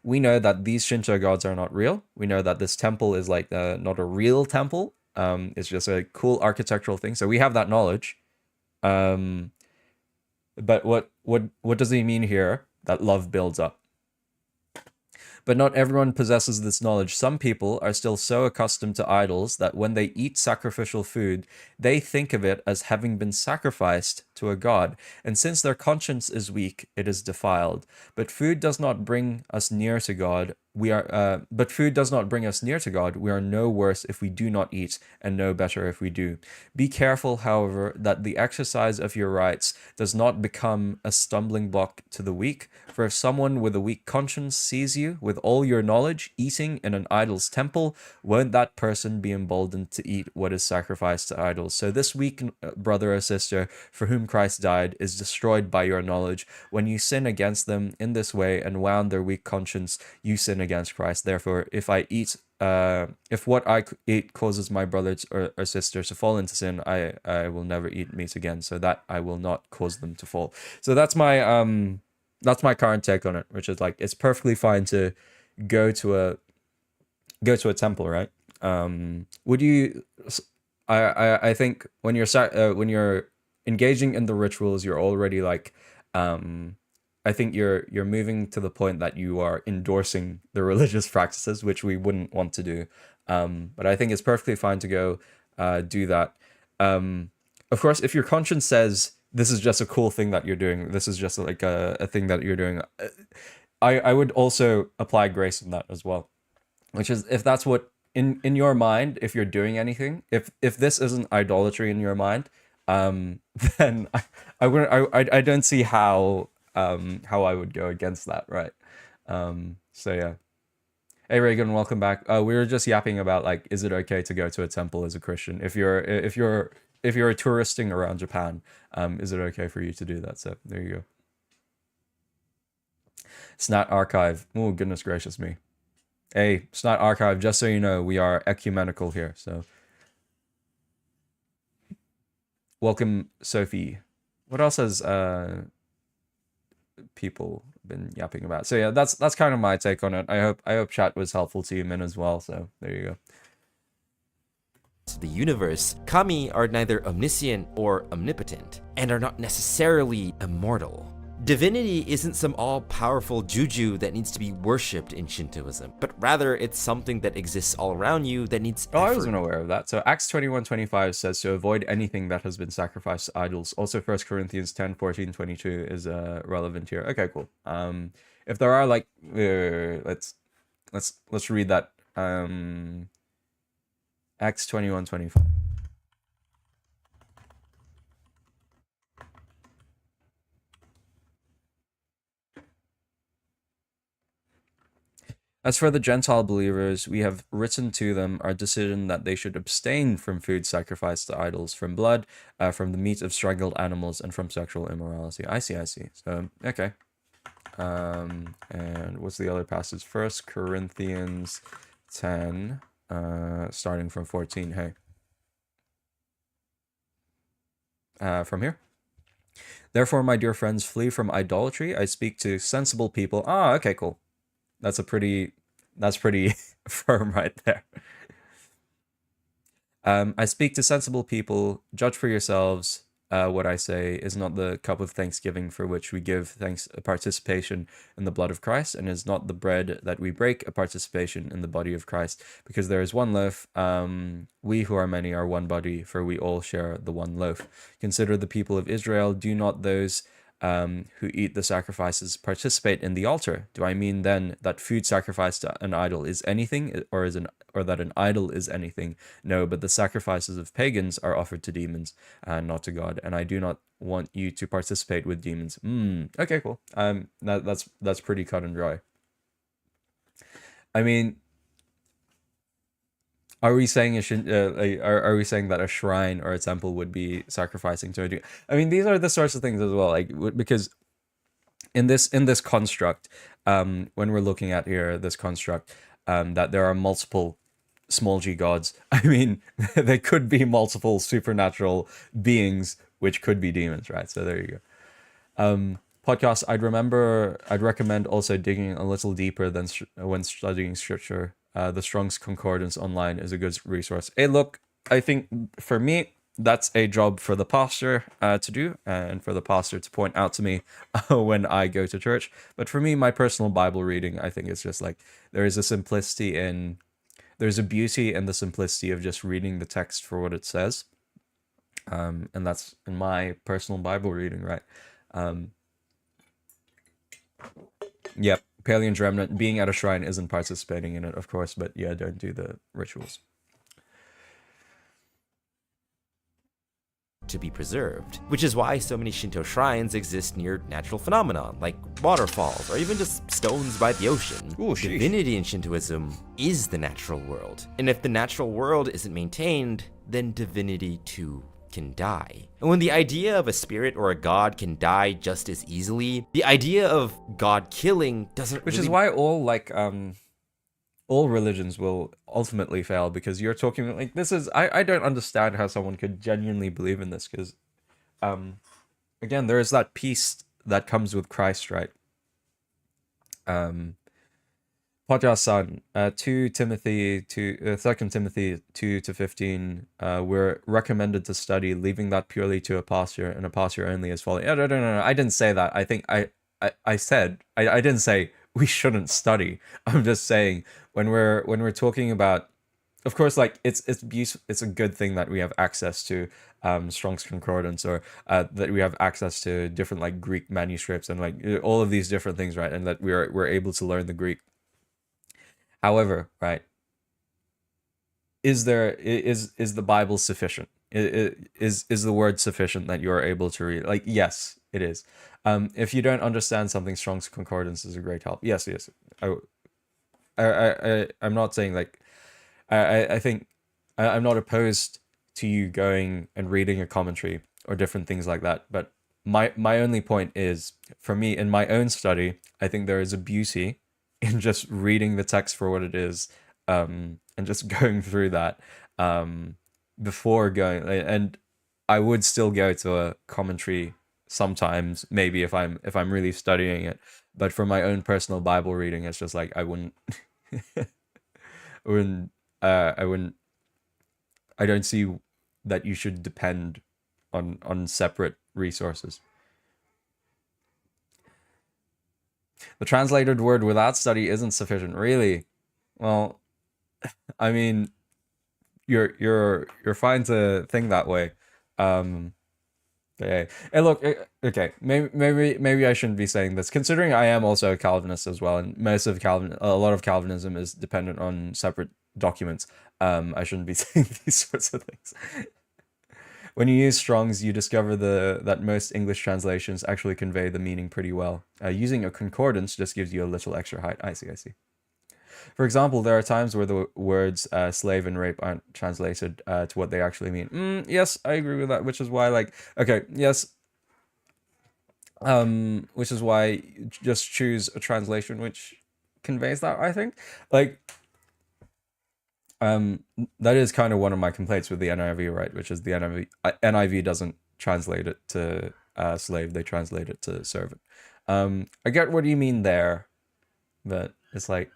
that these Shinto gods are not real. We know that this temple is like not a real temple. It's just a cool architectural thing. So we have that knowledge. But what does he mean here? That love builds up. But not everyone possesses this knowledge. Some people are still so accustomed to idols that when they eat sacrificial food, they think of it as having been sacrificed to a god. And since their conscience is weak, it is defiled. But food does not bring us near to God. But food does not bring us near to God. We are no worse if we do not eat, and no better if we do. Be careful, however, that the exercise of your rights does not become a stumbling block to the weak. For if someone with a weak conscience sees you with all your knowledge eating in an idol's temple, won't that person be emboldened to eat what is sacrificed to idols? So this weak brother or sister for whom Christ died is destroyed by your knowledge. When you sin against them in this way and wound their weak conscience, you sin against Christ. Therefore, if what I eat causes my brothers or sisters to fall into sin, I will never eat meat again, so that I will not cause them to fall. So that's my current take on it, which is like it's perfectly fine to go to a temple, right? Would you? I think when you're engaging in the rituals, you're already like I think you're moving to the point that you are endorsing the religious practices, which we wouldn't want to do. But I think it's perfectly fine to go do that. Of course, if your conscience says this is just a cool thing that you're doing, this is just like a thing that you're doing, I would also apply grace in that as well. Which is, if that's what in your mind, if you're doing anything, if this isn't idolatry in your mind, then I don't see how I would go against that, right? So yeah. Hey Reagan, welcome back. We were just yapping about like, is it okay to go to a temple as a Christian? If you're touristing around Japan, is it okay for you to do that? So there you go. Snot Archive. Oh goodness gracious me. Hey, Snot Archive, just so you know, we are ecumenical here, so welcome Sophie. What else has people been yapping about? So yeah, that's kind of my take on it. I hope chat was helpful to you, Min, as well. So there you go. The universe, kami are neither omniscient or omnipotent, and are not necessarily immortal. Divinity isn't some all-powerful juju that needs to be worshipped in Shintoism, but rather it's something that exists all around you that needs effort. I wasn't aware of that. So Acts 21:25 says to avoid anything that has been sacrificed to idols. Also 1 Corinthians 10:14-22 is relevant here. Okay, cool. If there are like let's read that. Acts 21:25. As for the Gentile believers, we have written to them our decision that they should abstain from food sacrificed to idols, from blood, from the meat of strangled animals, and from sexual immorality. I see. So, okay. And what's the other passage? 1 Corinthians 10, starting from 14. Hey. From here. Therefore, my dear friends, flee from idolatry. I speak to sensible people. Ah, okay, cool. That's pretty firm right there. I speak to sensible people. Judge for yourselves. What I say is not the cup of thanksgiving for which we give thanks a participation in the blood of Christ, and is not the bread that we break a participation in the body of Christ. Because there is one loaf, we who are many are one body, for we all share the one loaf. Consider the people of Israel. Do not those who eat the sacrifices participate in the altar? Do I mean then that food sacrificed to an idol is anything, or that an idol is anything? No, but the sacrifices of pagans are offered to demons and not to God, and I do not want you to participate with demons. Okay, cool. That's pretty cut and dry. I mean, are we saying are we saying that a shrine or a temple would be sacrificing to a demon? I mean, these are the sorts of things as well, like because in this construct, when we're looking at here this construct, that there are multiple small g gods. I mean, there could be multiple supernatural beings, which could be demons, right? So there you go. Podcast, I'd recommend also digging a little deeper than when studying scripture. The Strong's Concordance online is a good resource. Hey, look, I think for me, that's a job for the pastor to do, and for the pastor to point out to me when I go to church. But for me, my personal Bible reading, I think it's just like there's a beauty in the simplicity of just reading the text for what it says. And that's in my personal Bible reading, right? Yep, Paleon's Remnant, being at a shrine isn't participating in it, of course, but yeah, don't do the rituals. To be preserved, which is why so many Shinto shrines exist near natural phenomena like waterfalls or even just stones by the ocean. Ooh, sheesh. Divinity in Shintoism is the natural world, and if the natural world isn't maintained, then divinity too can die. And when the idea of a spirit or a god can die just as easily, the idea of god killing doesn't Which really... is why all religions will ultimately fail, because you're talking like this is I don't understand how someone could genuinely believe in this, because again, there is that peace that comes with Christ, right? Podcast-san, 2 Timothy 2 Timothy 2-15, we're recommended to study, leaving that purely to a pastor, and a pastor only is folly. No, I didn't say that. I think I said I didn't say we shouldn't study. I'm just saying when we're talking about, of course, like it's a good thing that we have access to Strong's Concordance, or that we have access to different like Greek manuscripts and like all of these different things, right? And that we're able to learn the Greek. However, right, is the Bible sufficient? Is the word sufficient that you're able to read? Like, yes, it is. If you don't understand something, Strong's Concordance is a great help. Yes. I'm not saying like, I think I'm not opposed to you going and reading a commentary or different things like that. But my only point is, for me, in my own study, I think there is a beauty in just reading the text for what it is, and just going through that before going. And I would still go to a commentary sometimes, maybe if I'm really studying it. But for my own personal Bible reading, it's just like I don't see that you should depend on separate resources. The translated word without study isn't sufficient, really. Well, I mean, you're fine to think that way. Okay. Hey, look, okay, maybe I shouldn't be saying this, considering I am also a Calvinist as well, and a lot of Calvinism is dependent on separate documents. I shouldn't be saying these sorts of things. When you use Strong's, you discover that most English translations actually convey the meaning pretty well. Using a concordance just gives you a little extra height. I see. For example, there are times where the words slave and rape aren't translated to what they actually mean. Yes, I agree with that, which is why, like, okay, yes. Which is why just choose a translation which conveys that, I think. Like, that is kind of one of my complaints with the NIV, right? Which is the NIV doesn't translate it to slave, they translate it to servant. I get what you mean there, but it's like,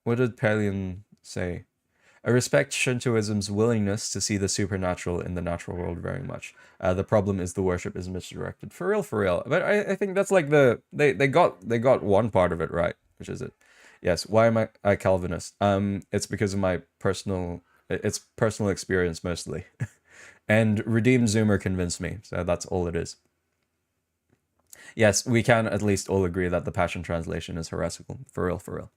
what did Paleon say? I respect Shintoism's willingness to see the supernatural in the natural world very much. The problem is the worship is misdirected. For real. But I think that's like they got one part of it right, which is it. Yes, why am I a Calvinist? It's because of my personal experience mostly. And Redeemed Zoomer convinced me, so that's all it is. Yes, we can at least all agree that the Passion Translation is heretical. For real, for real.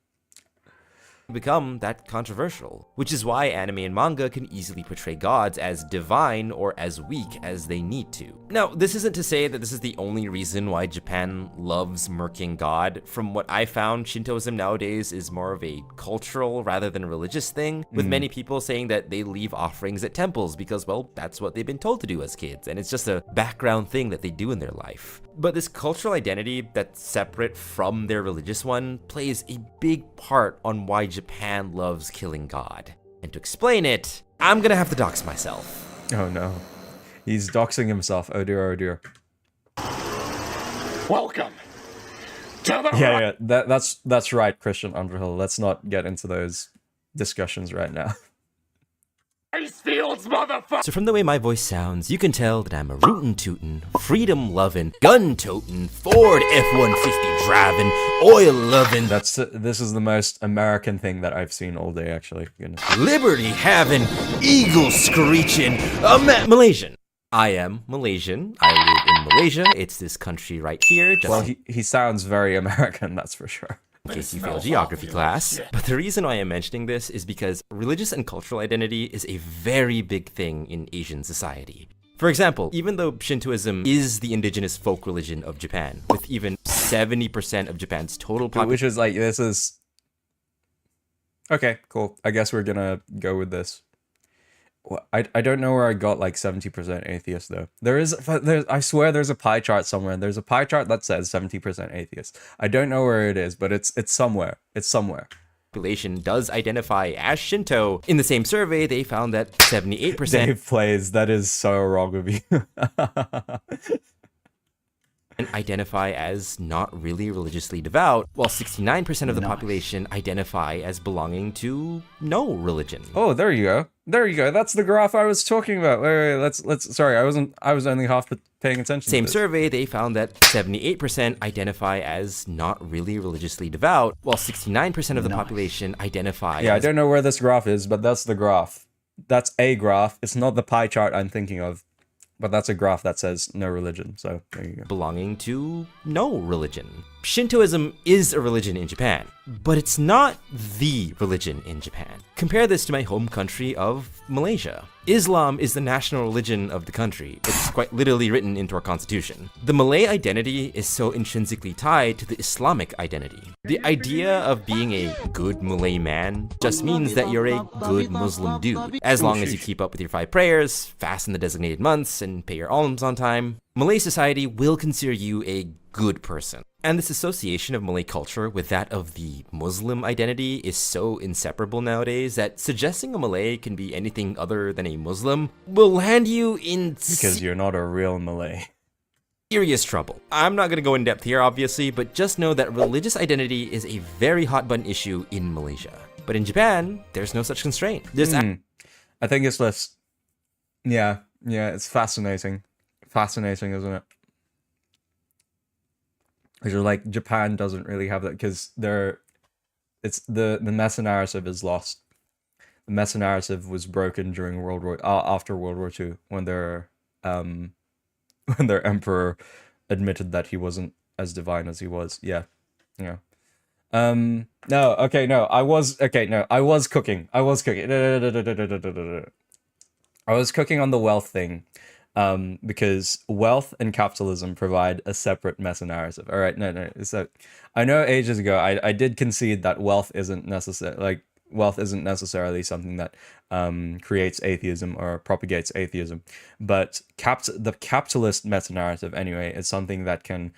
Become that controversial, which is why anime and manga can easily portray gods as divine or as weak as they need to. Now, this isn't to say that this is the only reason why Japan loves murking God. From what I found, Shintoism nowadays is more of a cultural rather than a religious thing, with many people saying that they leave offerings at temples because, well, that's what they've been told to do as kids, and it's just a background thing that they do in their life. But this cultural identity that's separate from their religious one plays a big part on why Japan loves killing God. And to explain it, I'm gonna have to dox myself. Oh no. He's doxing himself. Oh dear, oh dear. Welcome to the Yeah, that's right, Christian Underhill. Let's not get into those discussions right now. Ice Fields, motherfucker! So from the way my voice sounds, you can tell that I'm a rootin' tootin', freedom lovin', gun totin', Ford F-150 driving, oil lovin', This is the most American thing that I've seen all day, actually. Goodness. liberty having, eagle screeching, Malaysian. I am Malaysian. I live in Malaysia. It's this country right here. Just Well, he sounds very American, that's for sure. in case you failed geography class. But the reason why I'm mentioning this is because religious and cultural identity is a very big thing in Asian society. For example, even though Shintoism is the indigenous folk religion of Japan, with even 70% of Japan's total population, Which is like, this is... Okay, cool. I guess we're gonna go with this. Well, I don't know where I got like 70% atheist though. There's I swear there's a pie chart somewhere. There's a pie chart that says 70% atheist. I don't know where it is, but it's somewhere. It's somewhere. does identify as Shinto. In the same survey, they found that 78% Dave plays. That is so wrong of you. identify as not really religiously devout, while 69% of the population identify as belonging to no religion. Oh, there you go. There you go. That's the graph I was talking about. Wait, let's. Sorry, I was only half paying attention. Same to this. survey, they found that 78% identify as not really religiously devout, while 69% of the population identify Yeah, I as don't know where this graph is, but that's the graph. That's a graph. It's not the pie chart I'm thinking of, but that's a graph that says no religion. So there you go. belonging to no religion. Shintoism is a religion in Japan, but it's not the religion in Japan. Compare this to my home country of Malaysia. Islam is the national religion of the country. It's quite literally written into our constitution. The Malay identity is so intrinsically tied to the Islamic identity. The idea of being a good Malay man just means that you're a good Muslim dude, as long as you keep up with your 5 prayers, fast in the designated months, and pay your alms on time. Malay society will consider you a good person. And this association of Malay culture with that of the Muslim identity is so inseparable nowadays that suggesting a Malay can be anything other than a Muslim will land you in Because you're not a real Malay. serious trouble. I'm not going to go in depth here, obviously, but just know that religious identity is a very hot button issue in Malaysia. But in Japan, there's no such constraint. There's I think it's less. Yeah, it's fascinating. Fascinating, isn't it? Because like Japan doesn't really have that because it's the meta narrative is lost. The meta narrative was broken during after World War II when their when their emperor admitted that he wasn't as divine as he was. Yeah. I was cooking. I was cooking on the wealth thing. Because wealth and capitalism provide a separate meta-narrative. All right, no. So I know ages ago I did concede that wealth isn't necessarily something that creates atheism or propagates atheism, but the capitalist meta-narrative anyway is something that can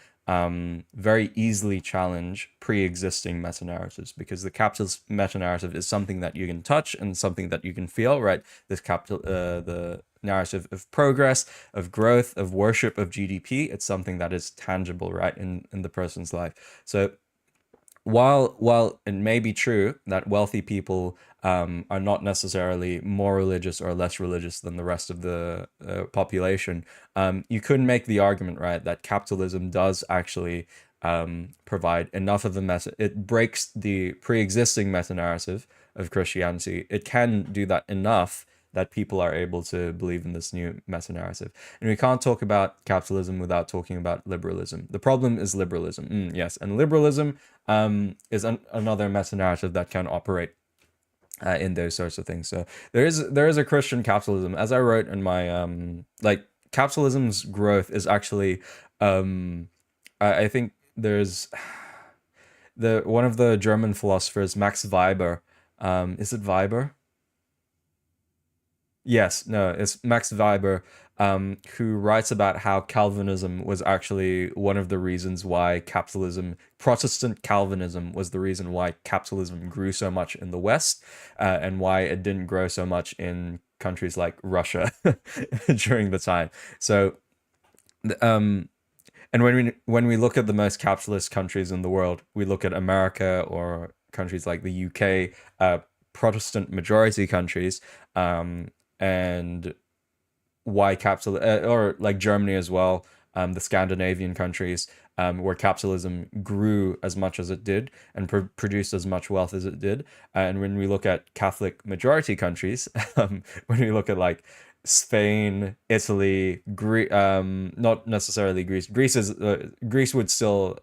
very easily challenge pre-existing meta-narratives, because the capitalist meta-narrative is something that you can touch and something that you can feel, right? This the narrative of progress, of growth, of worship, of GDP, it's something that is tangible, right, in the person's life. So while it may be true that wealthy people are not necessarily more religious or less religious than the rest of the population, you could make the argument, right, that capitalism does actually provide enough of it breaks the pre-existing meta-narrative of Christianity. It can do that enough that people are able to believe in this new meta-narrative. And we can't talk about capitalism without talking about liberalism. The problem is liberalism. Yes, and liberalism is another meta-narrative that can operate in those sorts of things. So there is a Christian capitalism, as I wrote in my like capitalism's growth is actually I think there's one of the German philosophers, Max Weber. Is it Weber? Yes, no, it's Max Weber, who writes about how Calvinism was actually one of the reasons why Protestant Calvinism was the reason why capitalism grew so much in the West, and why it didn't grow so much in countries like Russia during the time. So, and when we look at the most capitalist countries in the world, we look at America or countries like the UK, Protestant majority countries, and why or like Germany as well, the Scandinavian countries, where capitalism grew as much as it did and produced as much wealth as it did. And when we look at Catholic majority countries, when we look at like Spain, Italy, not necessarily Greece. Greece would still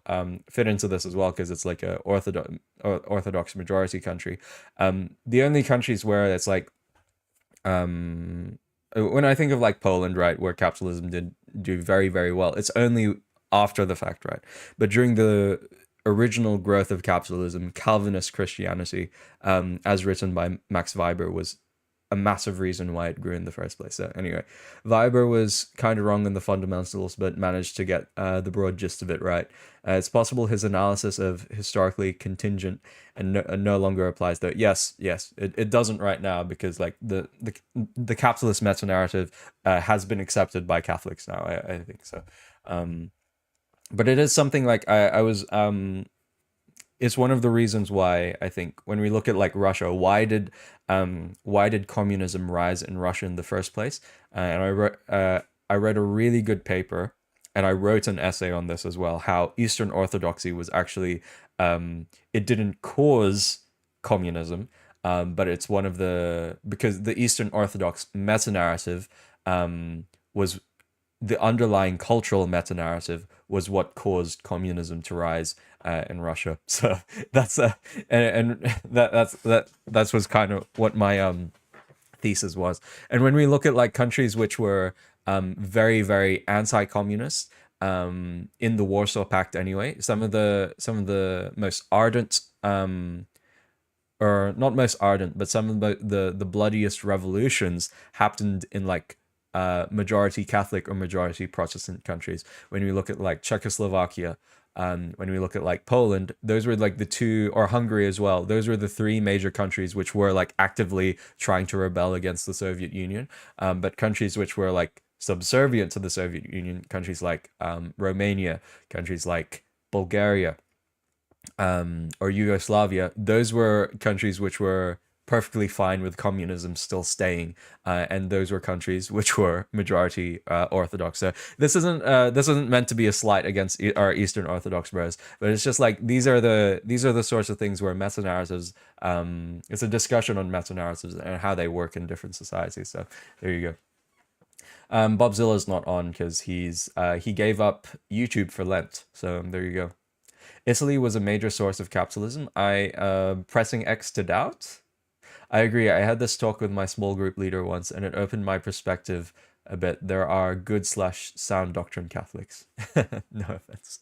fit into this as well because it's like a orthodox majority country. The only countries where it's like when I think of like Poland, right, where capitalism did do very, very well, it's only after the fact, right? But during the original growth of capitalism, Calvinist Christianity, as written by Max Weber, was a massive reason why it grew in the first place. So anyway, Weber was kind of wrong in the fundamentals, but managed to get the broad gist of it right. It's possible his analysis of historically contingent and no longer applies, though. Yes, it doesn't right now because like the capitalist meta-narrative has been accepted by Catholics now, I think so. But it is something like I was it's one of the reasons why I think when we look at like Russia, why did communism rise in Russia in the first place? And I read a really good paper, and I wrote an essay on this as well. How Eastern Orthodoxy was actually it didn't cause communism, but it's one of because the Eastern Orthodox meta-narrative was the underlying cultural meta-narrative was what caused communism to rise in Russia. So that's that's was kind of what my thesis was. And when we look at like countries which were very, very anti-communist in the Warsaw Pact anyway, some of the most ardent or not most ardent, but some of the bloodiest revolutions happened in like majority Catholic or majority Protestant countries. When we look at like Czechoslovakia, when we look at like Poland, those were like the two, or Hungary as well, those were the three major countries which were like actively trying to rebel against the Soviet Union. But countries which were like subservient to the Soviet Union, countries like Romania, countries like Bulgaria, or Yugoslavia, those were countries which were perfectly fine with communism still staying, and those were countries which were majority Orthodox. So this isn't meant to be a slight against our Eastern Orthodox bros, but it's just like these are the sorts of things where meta narratives. It's a discussion on meta narratives and how they work in different societies. So there you go. Bobzilla's not on because he gave up YouTube for Lent. So there you go. Italy was a major source of capitalism. Pressing X to doubt. I agree. I had this talk with my small group leader once, and it opened my perspective a bit. There are good / sound doctrine Catholics. No offense.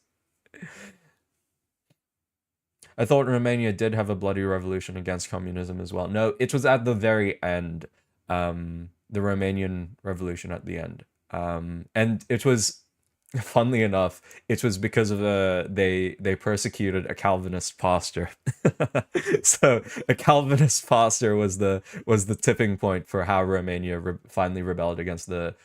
I thought Romania did have a bloody revolution against communism as well. No, it was at the very end. The Romanian revolution at the end. And it was, funnily enough, it was because of they persecuted a Calvinist pastor. So a Calvinist pastor was the tipping point for how Romania finally rebelled against the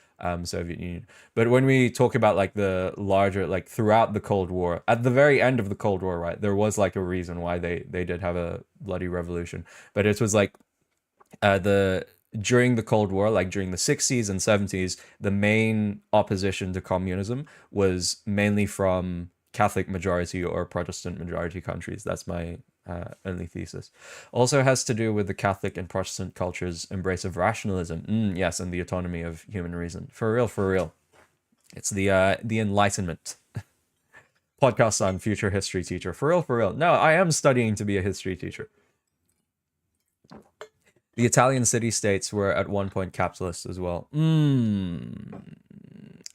Soviet Union. But when we talk about like the larger, like throughout the Cold War, at the very end of the Cold War, right, there was like a reason why they did have a bloody revolution. But it was like during the Cold War, like during the 60s and 70s, the main opposition to communism was mainly from Catholic majority or Protestant majority countries. That's my only thesis. Also has to do with the Catholic and Protestant culture's embrace of rationalism. Yes, and the autonomy of human reason. For real, for real. It's the Enlightenment. Podcast on future history teacher. For real, for real. No, I am studying to be a history teacher. The Italian city-states were at one point capitalist as well.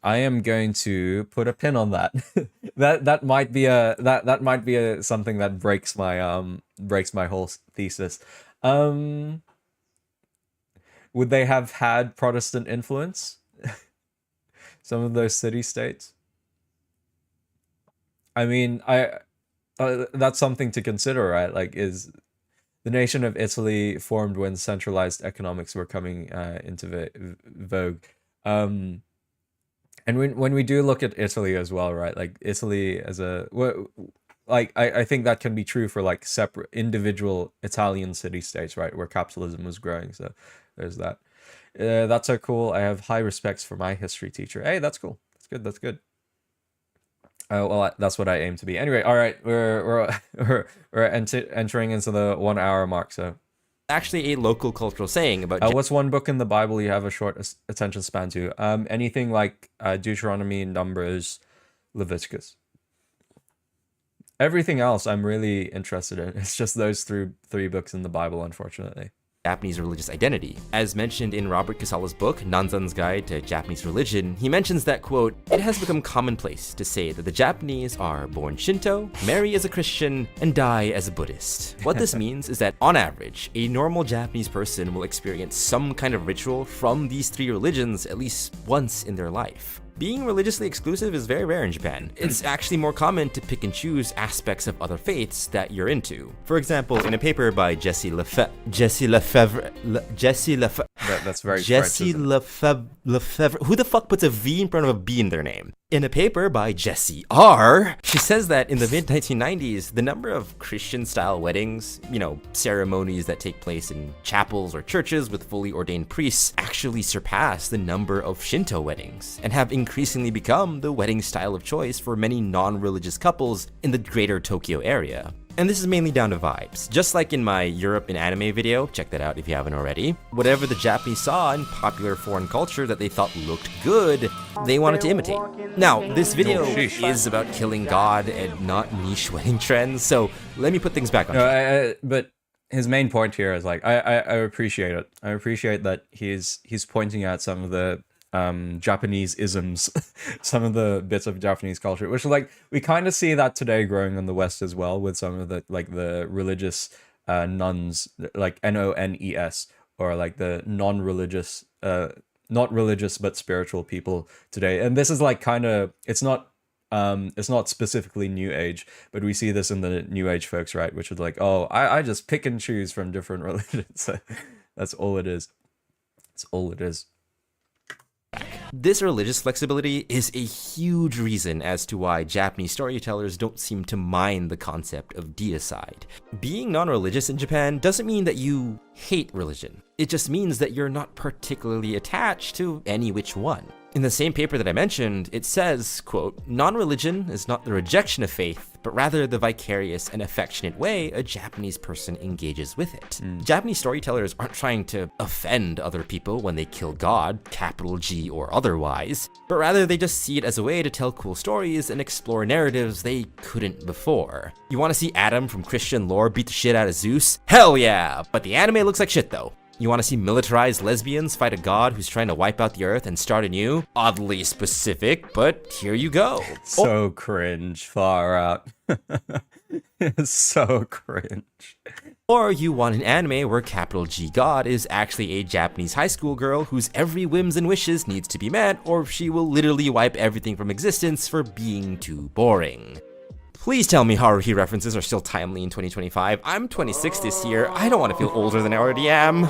I am going to put a pin on that. that might be a something that breaks my whole thesis. Would they have had Protestant influence? Some of those city-states. I mean, that's something to consider, right? Like, is the nation of Italy formed when centralized economics were coming into vogue? And when we do look at Italy as well, right? Like Italy as I think that can be true for like separate individual Italian city-states, right? Where capitalism was growing. So there's that. That's so cool. I have high respects for my history teacher. Hey, that's cool. That's good. That's good. Well, that's what I aim to be. Anyway, all right, we're entering into the 1 hour mark. So, Actually, a local cultural saying about. What's one book in the Bible you have a short attention span to? Anything like Deuteronomy, Numbers, Leviticus. Everything else, I'm really interested in. It's just those three books in the Bible, unfortunately. Japanese religious identity. As mentioned in Robert Casala's book, Nanzan's Guide to Japanese Religion, he mentions that, quote, "It has become commonplace to say that the Japanese are born Shinto, marry as a Christian, and die as a Buddhist. What this means is that, on average, a normal Japanese person will experience some kind of ritual from these three religions at least once in their life." Being religiously exclusive is very rare in Japan. It's actually more common to pick and choose aspects of other faiths that you're into. For example, in a paper by Jesse Lefebvre, That's very Jesse French, Lefebvre. Who the fuck puts a V in front of a B in their name? In a paper by Jessie R., she says that in the mid-1990s, the number of Christian-style weddings, ceremonies that take place in chapels or churches with fully ordained priests, actually surpass the number of Shinto weddings, and have increasingly become the wedding style of choice for many non-religious couples in the greater Tokyo area. And this is mainly down to vibes. Just like in my Europe in anime video, check that out if you haven't already, whatever the Japanese saw in popular foreign culture that they thought looked good, they wanted to imitate. Now, this video is about killing God and not niche wedding trends, so let me put things back on track. But his main point here is like, I appreciate it. I appreciate that he's pointing out some of the Japanese isms, some of the bits of Japanese culture, which like we kind of see that today growing in the West as well, with some of the like the religious nuns, like NONES, or like the non-religious, not religious but spiritual people today. And this is like kind of, it's not specifically New Age, but we see this in the New Age folks, right? Which is like, oh, I just pick and choose from different religions. That's all it is. That's all it is. This religious flexibility is a huge reason as to why Japanese storytellers don't seem to mind the concept of deicide. Being non-religious in Japan doesn't mean that you hate religion. It just means that you're not particularly attached to any which one. In the same paper that I mentioned, it says, quote, "Non-religion is not the rejection of faith, but rather the vicarious and affectionate way a Japanese person engages with it." Japanese storytellers aren't trying to offend other people when they kill God, capital G or otherwise, but rather they just see it as a way to tell cool stories and explore narratives they couldn't before. You want to see Adam from Christian lore beat the shit out of Zeus? Hell yeah! But the anime looks like shit though. You want to see militarized lesbians fight a god who's trying to wipe out the earth and start anew? Oddly specific, but here you go. So cringe, far out. It's so cringe. Or you want an anime where capital G God is actually a Japanese high school girl whose every whims and wishes needs to be met, or she will literally wipe everything from existence for being too boring. Please tell me Haruhi references are still timely in 2025. I'm 26 this year. I don't want to feel older than I already am.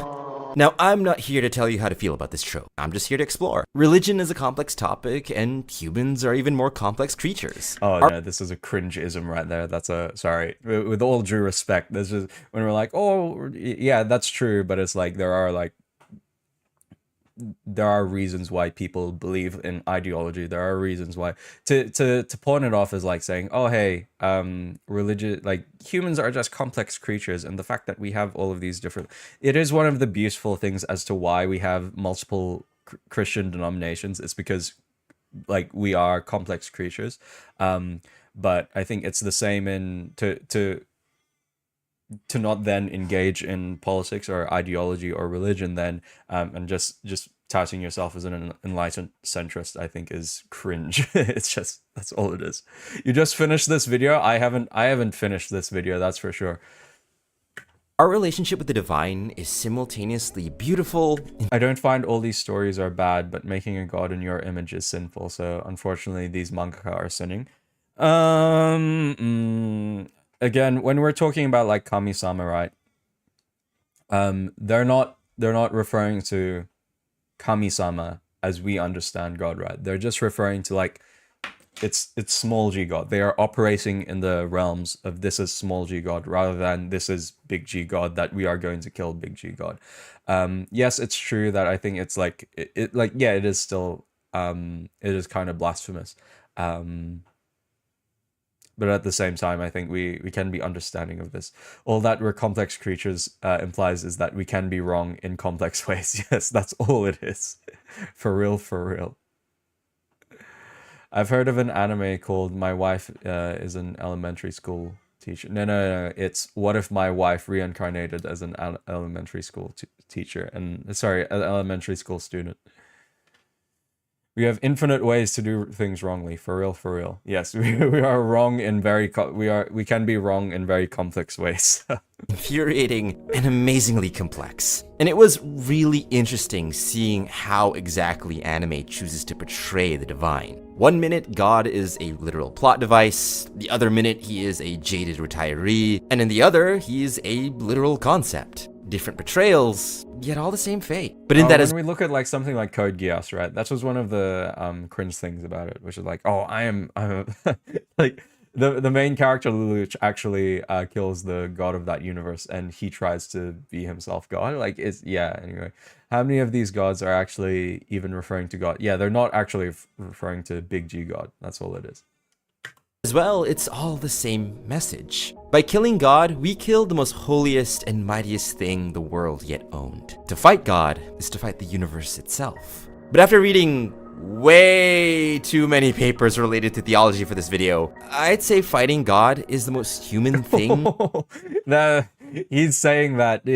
Now, I'm not here to tell you how to feel about this trope. I'm just here to explore. Religion is a complex topic, and humans are even more complex creatures. Oh, no, this is a cringe-ism right there. That's sorry. With all due respect, this is when we're like, oh, yeah, that's true, but it's like there are like there are reasons why people believe in ideology. There are reasons why to pawn it off as like saying, oh hey, religion, like humans are just complex creatures, and the fact that we have all of these different, it is one of the beautiful things as to why we have multiple Christian denominations. It's because like we are complex creatures. But I think it's the same in to not then engage in politics or ideology or religion then, and just touting yourself as an enlightened centrist, I think is cringe. It's just, that's all it is. You just finished this video. I haven't finished this video, that's for sure. Our relationship with the divine is simultaneously beautiful. I don't find all these stories are bad, but making a god in your image is sinful. So unfortunately, these mangaka are sinning. Again, when we're talking about like kami-sama, right? They're not referring to kami-sama as we understand God, right? They're just referring to like it's small g God. They are operating in the realms of this is small g God rather than this is big G God, that we are going to kill big G God. Yes, it's true that I think it's like it like, yeah, it is still it is kind of blasphemous. But at the same time, I think we can be understanding of this. All that we're complex creatures implies is that we can be wrong in complex ways. Yes, that's all it is. For real, for real. I've heard of an anime called My Wife is an Elementary School Teacher. No. It's What If My Wife Reincarnated as an elementary school teacher. And sorry, an elementary school student. We have infinite ways to do things wrongly. For real, for real. Yes, we are wrong in we can be wrong in very complex ways. Infuriating and amazingly complex. And it was really interesting seeing how exactly anime chooses to portray the divine. One minute, God is a literal plot device, the other minute he is a jaded retiree, and in the other, he is a literal concept. Different portrayals, yet all the same fate. But in that, when we look at like something like Code Geass, right? That was one of the cringe things about it, which is like, oh, I'm like the main character Lelouch actually kills the god of that universe, and he tries to be himself God. Like, it's, yeah. Anyway, how many of these gods are actually even referring to God? Yeah, they're not actually referring to Big G God. That's all it is. As well, it's all the same message. By killing God, we killed the most holiest and mightiest thing the world yet owned. To fight God is to fight the universe itself. But after reading way too many papers related to theology for this video, I'd say fighting God is the most human thing. No, he's saying that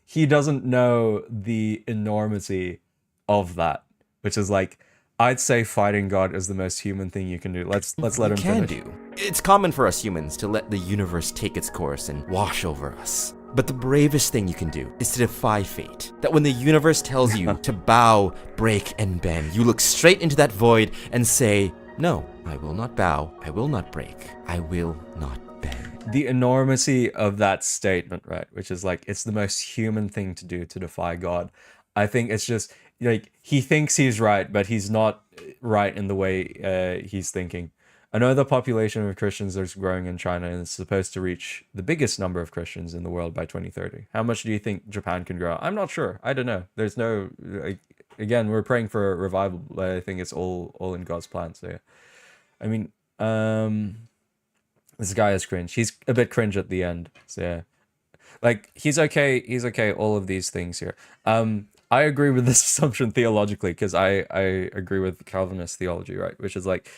he doesn't know the enormity of that, which is like, I'd say fighting God is the most human thing you can do. Let's let him finish. It's common for us humans to let the universe take its course and wash over us. But the bravest thing you can do is to defy fate. That when the universe tells you to bow, break, and bend, you look straight into that void and say, no, I will not bow, I will not break, I will not bend. The enormity of that statement, right? Which is like, it's the most human thing to do to defy God. I think it's just, like, he thinks he's right, but he's not right in the way he's thinking. I know the population of Christians is growing in China and is supposed to reach the biggest number of Christians in the world by 2030. How much do you think Japan can grow? I'm not sure. I don't know. There's no, like, again, we're praying for a revival, but I think it's all in God's plan. So yeah. I mean, this guy is cringe. He's a bit cringe at the end. So yeah. Like, he's okay, all of these things here. I agree with this assumption theologically, because I agree with Calvinist theology, right? Which is like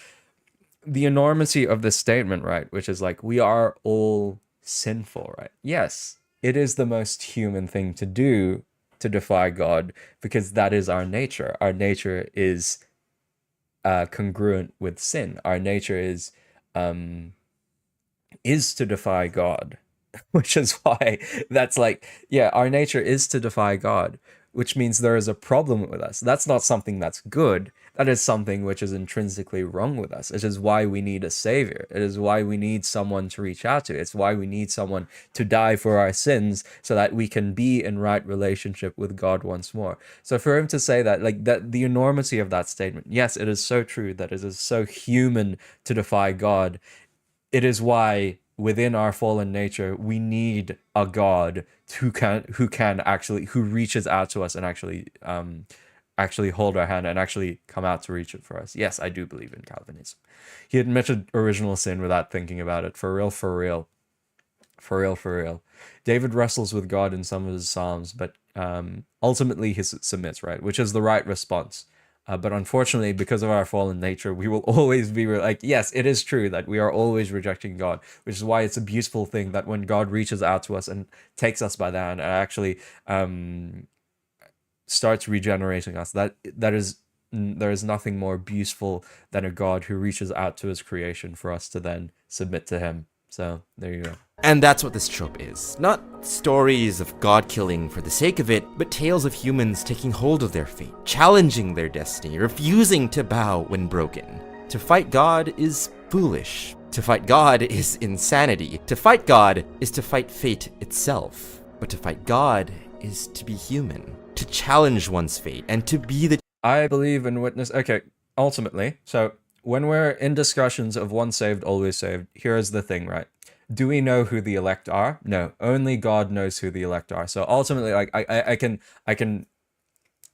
the enormity of this statement, right? Which is like, we are all sinful, right? Yes, it is the most human thing to do to defy God, because that is our nature. Our nature is congruent with sin. Our nature is to defy God, which is why that's like, yeah, our nature is to defy God, which means there is a problem with us. That's not something that's good. That is something which is intrinsically wrong with us. It is why we need a savior. It is why we need someone to reach out to. It's why we need someone to die for our sins so that we can be in right relationship with God once more. So for him to say that, like, that, the enormity of that statement, yes, it is so true that it is so human to defy God. It is why within our fallen nature, we need a God who reaches out to us and actually actually hold our hand and actually come out to reach it for us. Yes, I do believe in Calvinism. He admitted original sin without thinking about it. For real, for real. For real, for real. David wrestles with God in some of his psalms, but ultimately he submits, right? Which is the right response. But unfortunately, because of our fallen nature, we will always be like, yes, it is true that we are always rejecting God, which is why it's a beautiful thing that when God reaches out to us and takes us by the hand and actually starts regenerating us, there is nothing more beautiful than a God who reaches out to his creation for us to then submit to him. So there you go. And that's what this trope is. Not stories of God killing for the sake of it, but tales of humans taking hold of their fate, challenging their destiny, refusing to bow when broken. To fight God is foolish. To fight God is insanity. To fight God is to fight fate itself. But to fight God is to be human, to challenge one's fate, and to be the... I believe in witness. Okay, ultimately, so when we're in discussions of once saved, always saved, here's the thing, right? Do we know who the elect are? No, only God knows who the elect are. So ultimately, like I can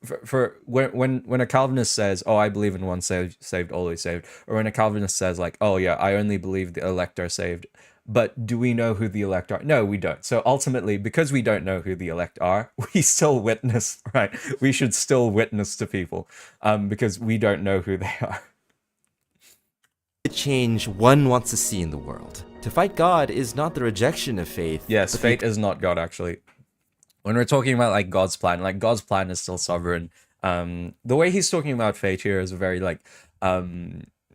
for when a Calvinist says, "Oh, I believe in once saved, always saved," or when a Calvinist says, like, "Oh yeah, I only believe the elect are saved," but do we know who the elect are? No, we don't. So ultimately, because we don't know who the elect are, we still witness, right? We should still witness to people, because we don't know who they are. change one wants to see in the world. To fight God is not the rejection of faith. Yes, fate is not God, actually. When we're talking about like God's plan is still sovereign. The way he's talking about fate here is a very like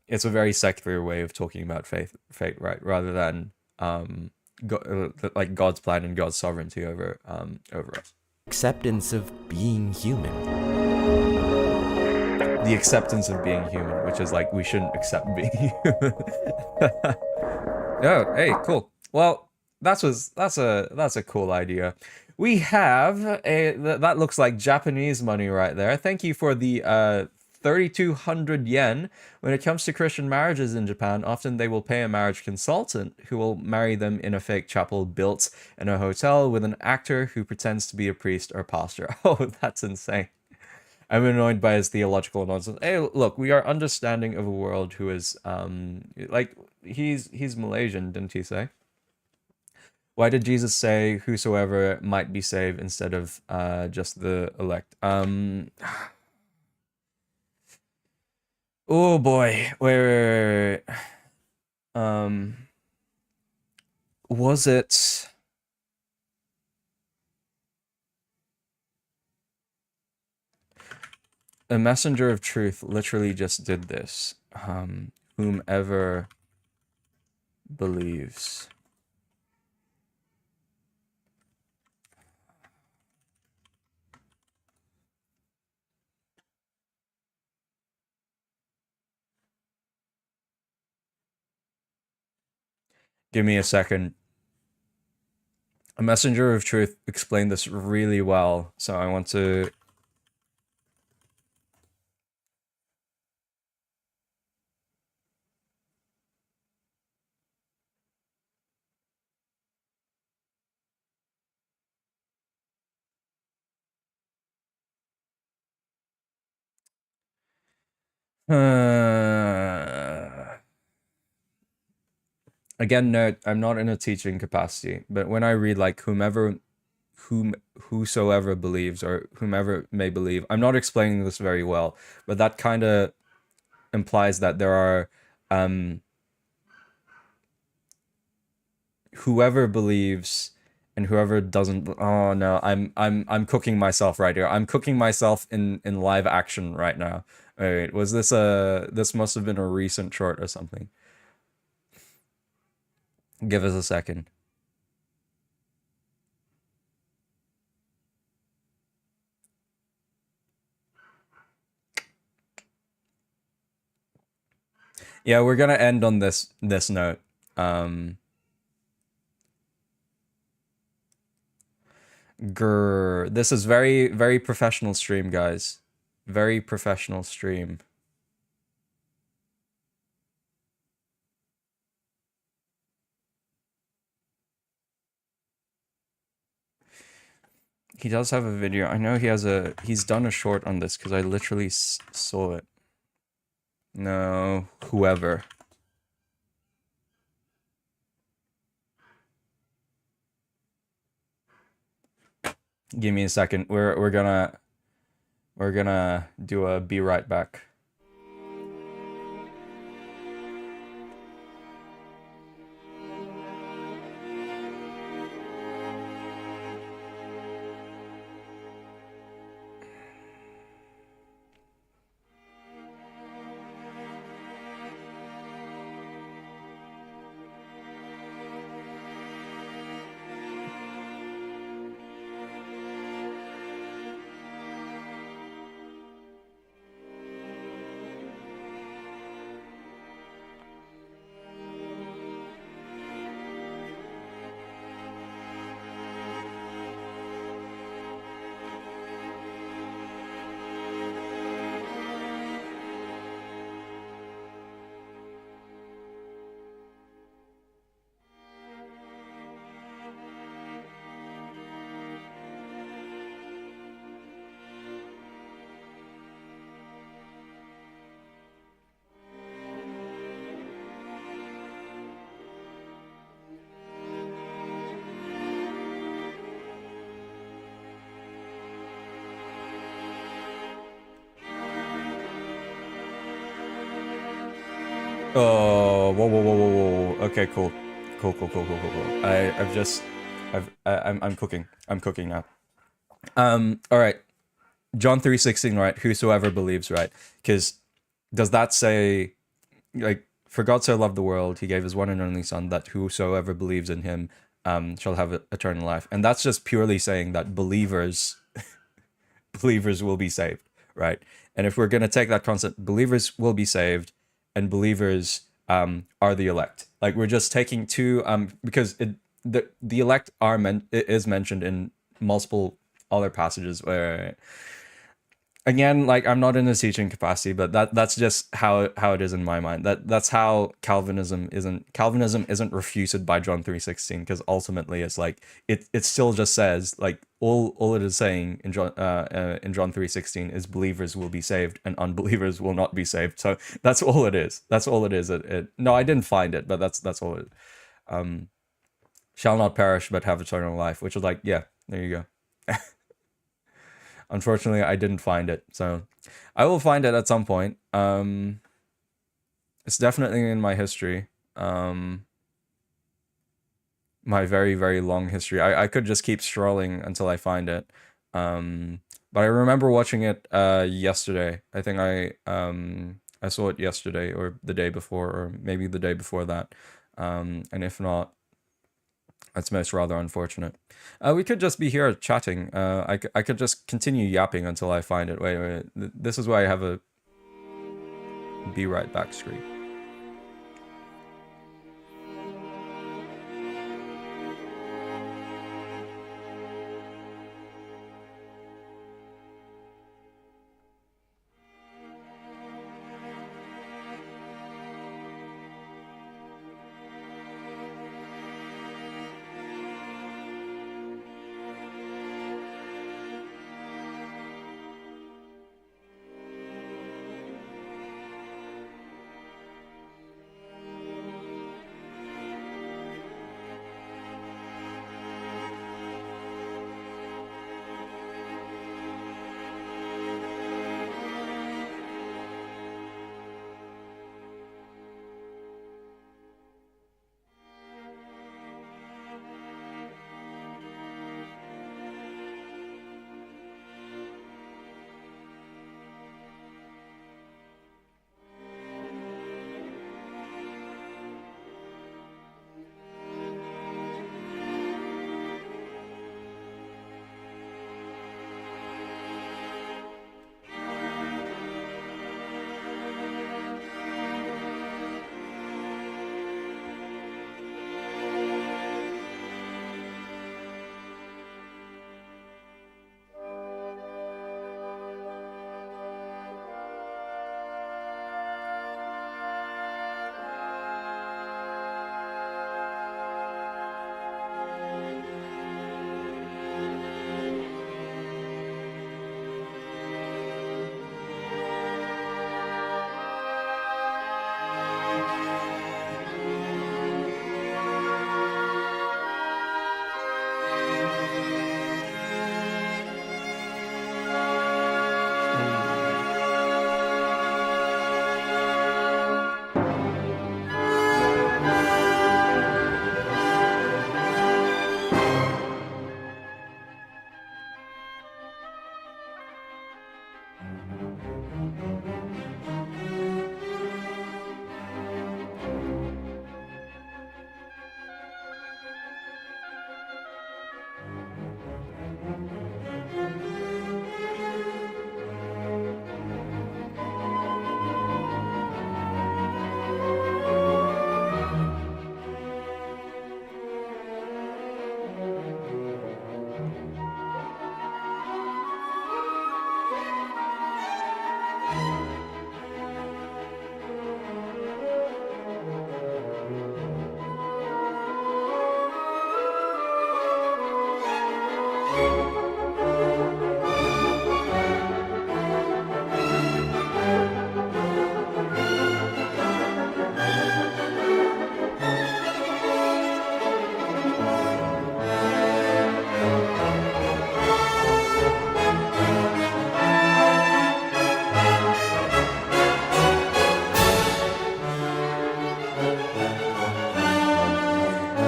it's a very secular way of talking about fate, right? Rather than like God's plan and God's sovereignty over us. Acceptance of being human. The acceptance of being human, which is like we shouldn't accept being human. Oh, hey, cool. Well, that's a cool idea. We have that looks like Japanese money right there. Thank you for the 3,200 yen. When it comes to Christian marriages in Japan, often they will pay a marriage consultant who will marry them in a fake chapel built in a hotel with an actor who pretends to be a priest or pastor. Oh, that's insane. I'm annoyed by his theological nonsense. Hey, look, we are understanding of a world who is like he's Malaysian, didn't he say? Why did Jesus say whosoever might be saved instead of just the elect? Oh boy, wait. Was it? A messenger of truth literally just did this. Whomever believes. Give me a second. A messenger of truth explained this really well, so I want to... Again, note, I'm not in a teaching capacity, but when I read like whosoever believes or whomever may believe, I'm not explaining this very well, but that kind of implies that there are whoever believes and whoever doesn't. Oh no, I'm cooking myself right here. I'm cooking myself in live action right now. All right, was this this must have been a recent short or something. Give us a second. Yeah, we're gonna end on this note. Grr. This is very, very professional stream, guys. Very professional stream. He does have a video. I know he's done a short on this because I literally saw it. No, whoever. Give me a second. We're gonna do a be right back. Oh, whoa. Okay, cool. Cool. I'm cooking. I'm cooking now. All right. John 3:16, right? Whosoever believes, right? Because does that say, like, for God so loved the world, he gave his one and only son, that whosoever believes in him shall have eternal life. And that's just purely saying that believers will be saved, right? And if we're going to take that concept, believers will be saved, and believers are the elect. Like, we're just taking two, because the elect is mentioned in multiple other passages where, again, like, I'm not in a teaching capacity, but that's just how it is in my mind. That's how Calvinism isn't refuted by John 3:16, because ultimately it's like it still just says, like, all it is saying in John 3:16 is believers will be saved and unbelievers will not be saved. So that's all it is. That's all it is. No, I didn't find it, but that's all it is. Shall not perish but have eternal life, which is like, yeah, there you go. Unfortunately, I didn't find it, so I will find it at some point. It's definitely in my history, my very, very long history. I could just keep scrolling until I find it, but I remember watching it yesterday. I think I saw it yesterday or the day before, or maybe the day before that, and if not, that's most rather unfortunate. We could just be here chatting. I could just continue yapping until I find it. Wait. This is why I have a be right back screen.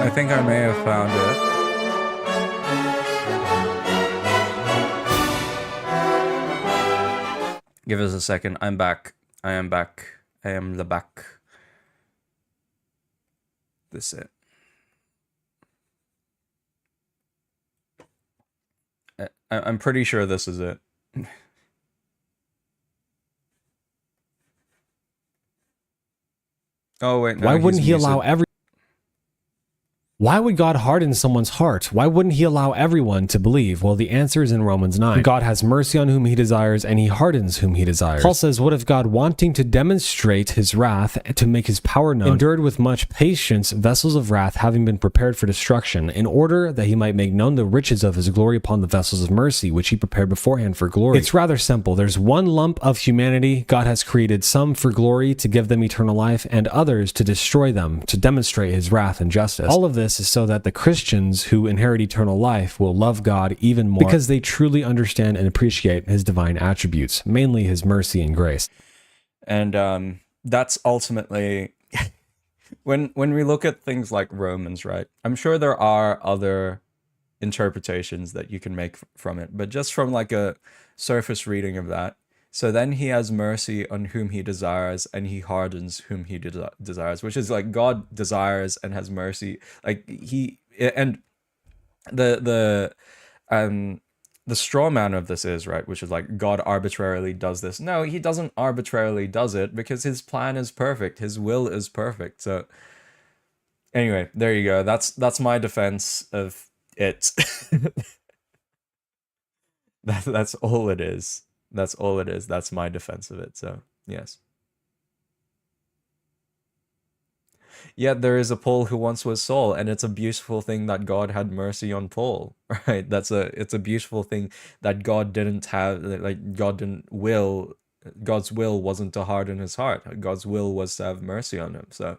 I think I may have found it. Give us a second. I'm back. I am back. I am the back. This it. I'm pretty sure this is it. Oh wait, no, Why he's wouldn't he muted. allow every? Why would God harden someone's heart? Why wouldn't he allow everyone to believe? Well, the answer is in Romans 9. God has mercy on whom he desires, and he hardens whom he desires. Paul says, what if God, wanting to demonstrate his wrath, to make his power known, endured with much patience vessels of wrath, having been prepared for destruction, in order that he might make known the riches of his glory upon the vessels of mercy, which he prepared beforehand for glory. It's rather simple. There's one lump of humanity. God has created some for glory, to give them eternal life, and others to destroy them, to demonstrate his wrath and justice. All of this is so that the Christians who inherit eternal life will love God even more, because they truly understand and appreciate his divine attributes, mainly his mercy and grace. And that's ultimately when we look at things like Romans, right? I'm sure there are other interpretations that you can make from it, but just from like a surface reading of that. So then he has mercy on whom he desires, and he hardens whom he desires, which is like God desires and has mercy. Like he, and the straw man of this is, right, which is like God arbitrarily does this. No, he doesn't arbitrarily does it, because his plan is perfect. His will is perfect. So anyway, there you go. That's my defense of it. That's all it is. That's all it is. That's my defense of it. So, yes. Yet there is a Paul who once was Saul, and it's a beautiful thing that God had mercy on Paul, right? It's a beautiful thing that God didn't have, like God didn't will, God's will wasn't to harden his heart. God's will was to have mercy on him. So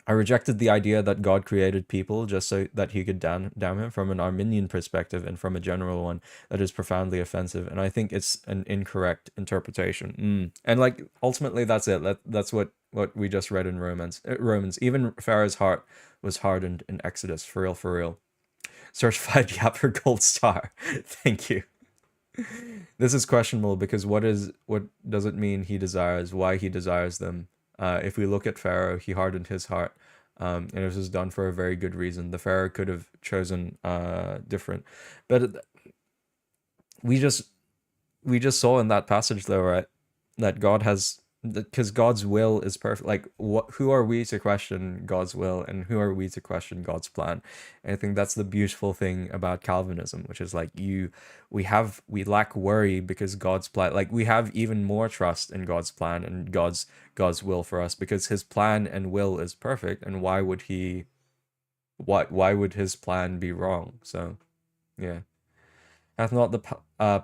I rejected the idea that God created people just so that he could damn him from an Arminian perspective, and from a general one that is profoundly offensive. And I think it's an incorrect interpretation. And like ultimately that's it. That's what we just read in Romans. Even Pharaoh's heart was hardened in Exodus. For real, for real. Certified Yapper Gold Star. Thank you. This is questionable, because what does it mean he desires? Why he desires them? If we look at Pharaoh, he hardened his heart, and this was done for a very good reason. The Pharaoh could have chosen different, but we just saw in that passage, though, right, that God has, because God's will is perfect. Like, who are we to question God's will, and who are we to question God's plan? And I think that's the beautiful thing about Calvinism, which is like we lack worry, because God's plan, like we have even more trust in God's plan and God's will for us, because his plan and will is perfect. And why would his plan be wrong? So, yeah. Hath not the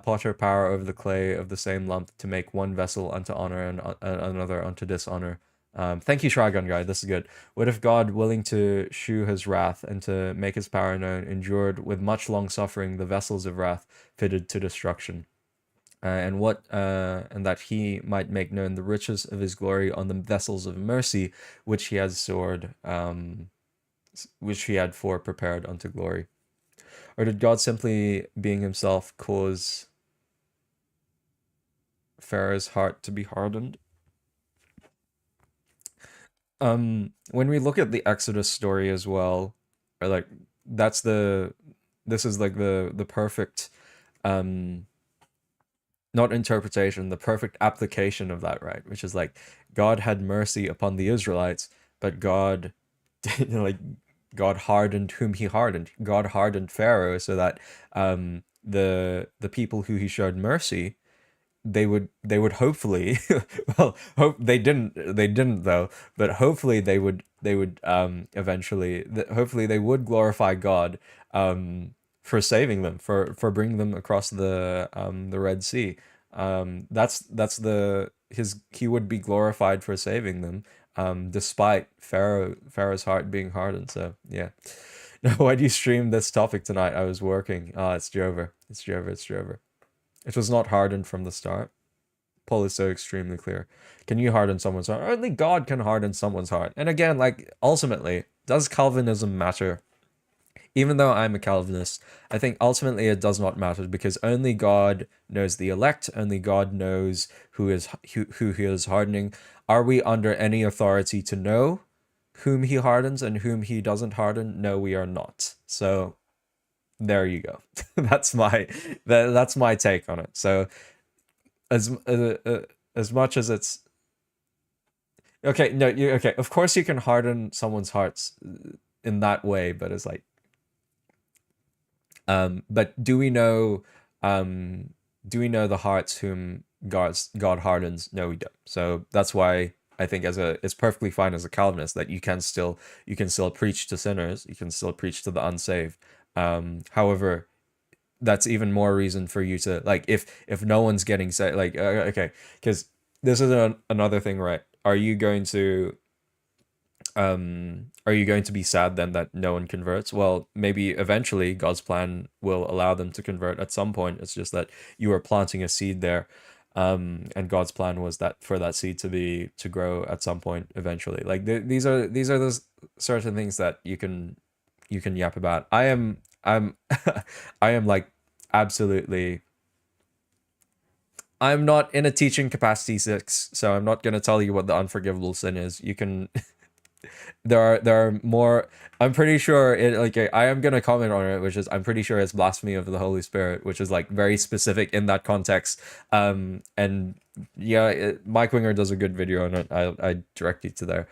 potter power over the clay of the same lump, to make one vessel unto honor and another unto dishonor? Thank you, Shragon Guy. This is good. What if God, willing to shew his wrath and to make his power known, endured with much long suffering the vessels of wrath fitted to destruction? And that he might make known the riches of his glory on the vessels of mercy, which he has stored, which he had fore prepared unto glory. Or did God, simply being himself, cause Pharaoh's heart to be hardened? When we look at the Exodus story as well, or like this is like the perfect not interpretation, the perfect application of that, right? Which is like God had mercy upon the Israelites, but God God hardened whom he hardened. God hardened Pharaoh so that the people who he showed mercy, they would hopefully they didn't though, but hopefully they would eventually, hopefully they would glorify God for saving them, for bringing them across the Red Sea. He would be glorified for saving them, despite Pharaoh's heart being hardened. So yeah. No, why do you stream this topic tonight? I was working. It's Jover. It's Jover. It was not hardened from the start. Paul is so extremely clear. Can you harden someone's heart? Only God can harden someone's heart. And again, like ultimately, Does Calvinism matter? Even though I'm a Calvinist, I think ultimately it does not matter, because only God knows the elect. Only God knows who he is hardening. Are we under any authority to know whom he hardens and whom he doesn't harden? No, we are not. So there you go. That's my take on it. So as much as it's okay, no, okay. Of course, you can harden someone's hearts in that way, but it's like, but do we know the hearts whom God hardens? No, we don't. So that's why I think it's perfectly fine as a Calvinist that you can still preach to sinners, you can still preach to the unsaved. However, that's even more reason for you to, like, if no one's getting saved, like, okay, because this is another thing, right? Are you going to be sad then that no one converts? Well, maybe eventually God's plan will allow them to convert at some point. It's just that you are planting a seed there, and God's plan was that for that seed to grow at some point eventually. Like, these are the certain things that you can yap about. I'm I am like absolutely. I'm not in a teaching capacity 6, so I'm not going to tell you what the unforgivable sin is. You can. There are more. I'm pretty sure I am going to comment on it, which is, I'm pretty sure it's blasphemy of the Holy Spirit, which is like very specific in that context. And yeah, Mike Winger does a good video on it. I direct you to there.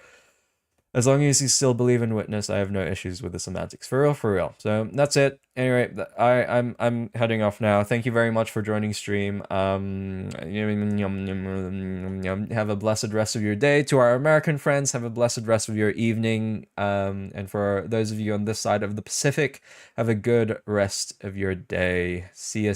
As long as you still believe in witness, I have no issues with the semantics. For real. So that's it. Anyway, I'm heading off now. Thank you very much for joining stream. Have a blessed rest of your day. To our American friends, have a blessed rest of your evening. And for those of you on this side of the Pacific, have a good rest of your day. See ya.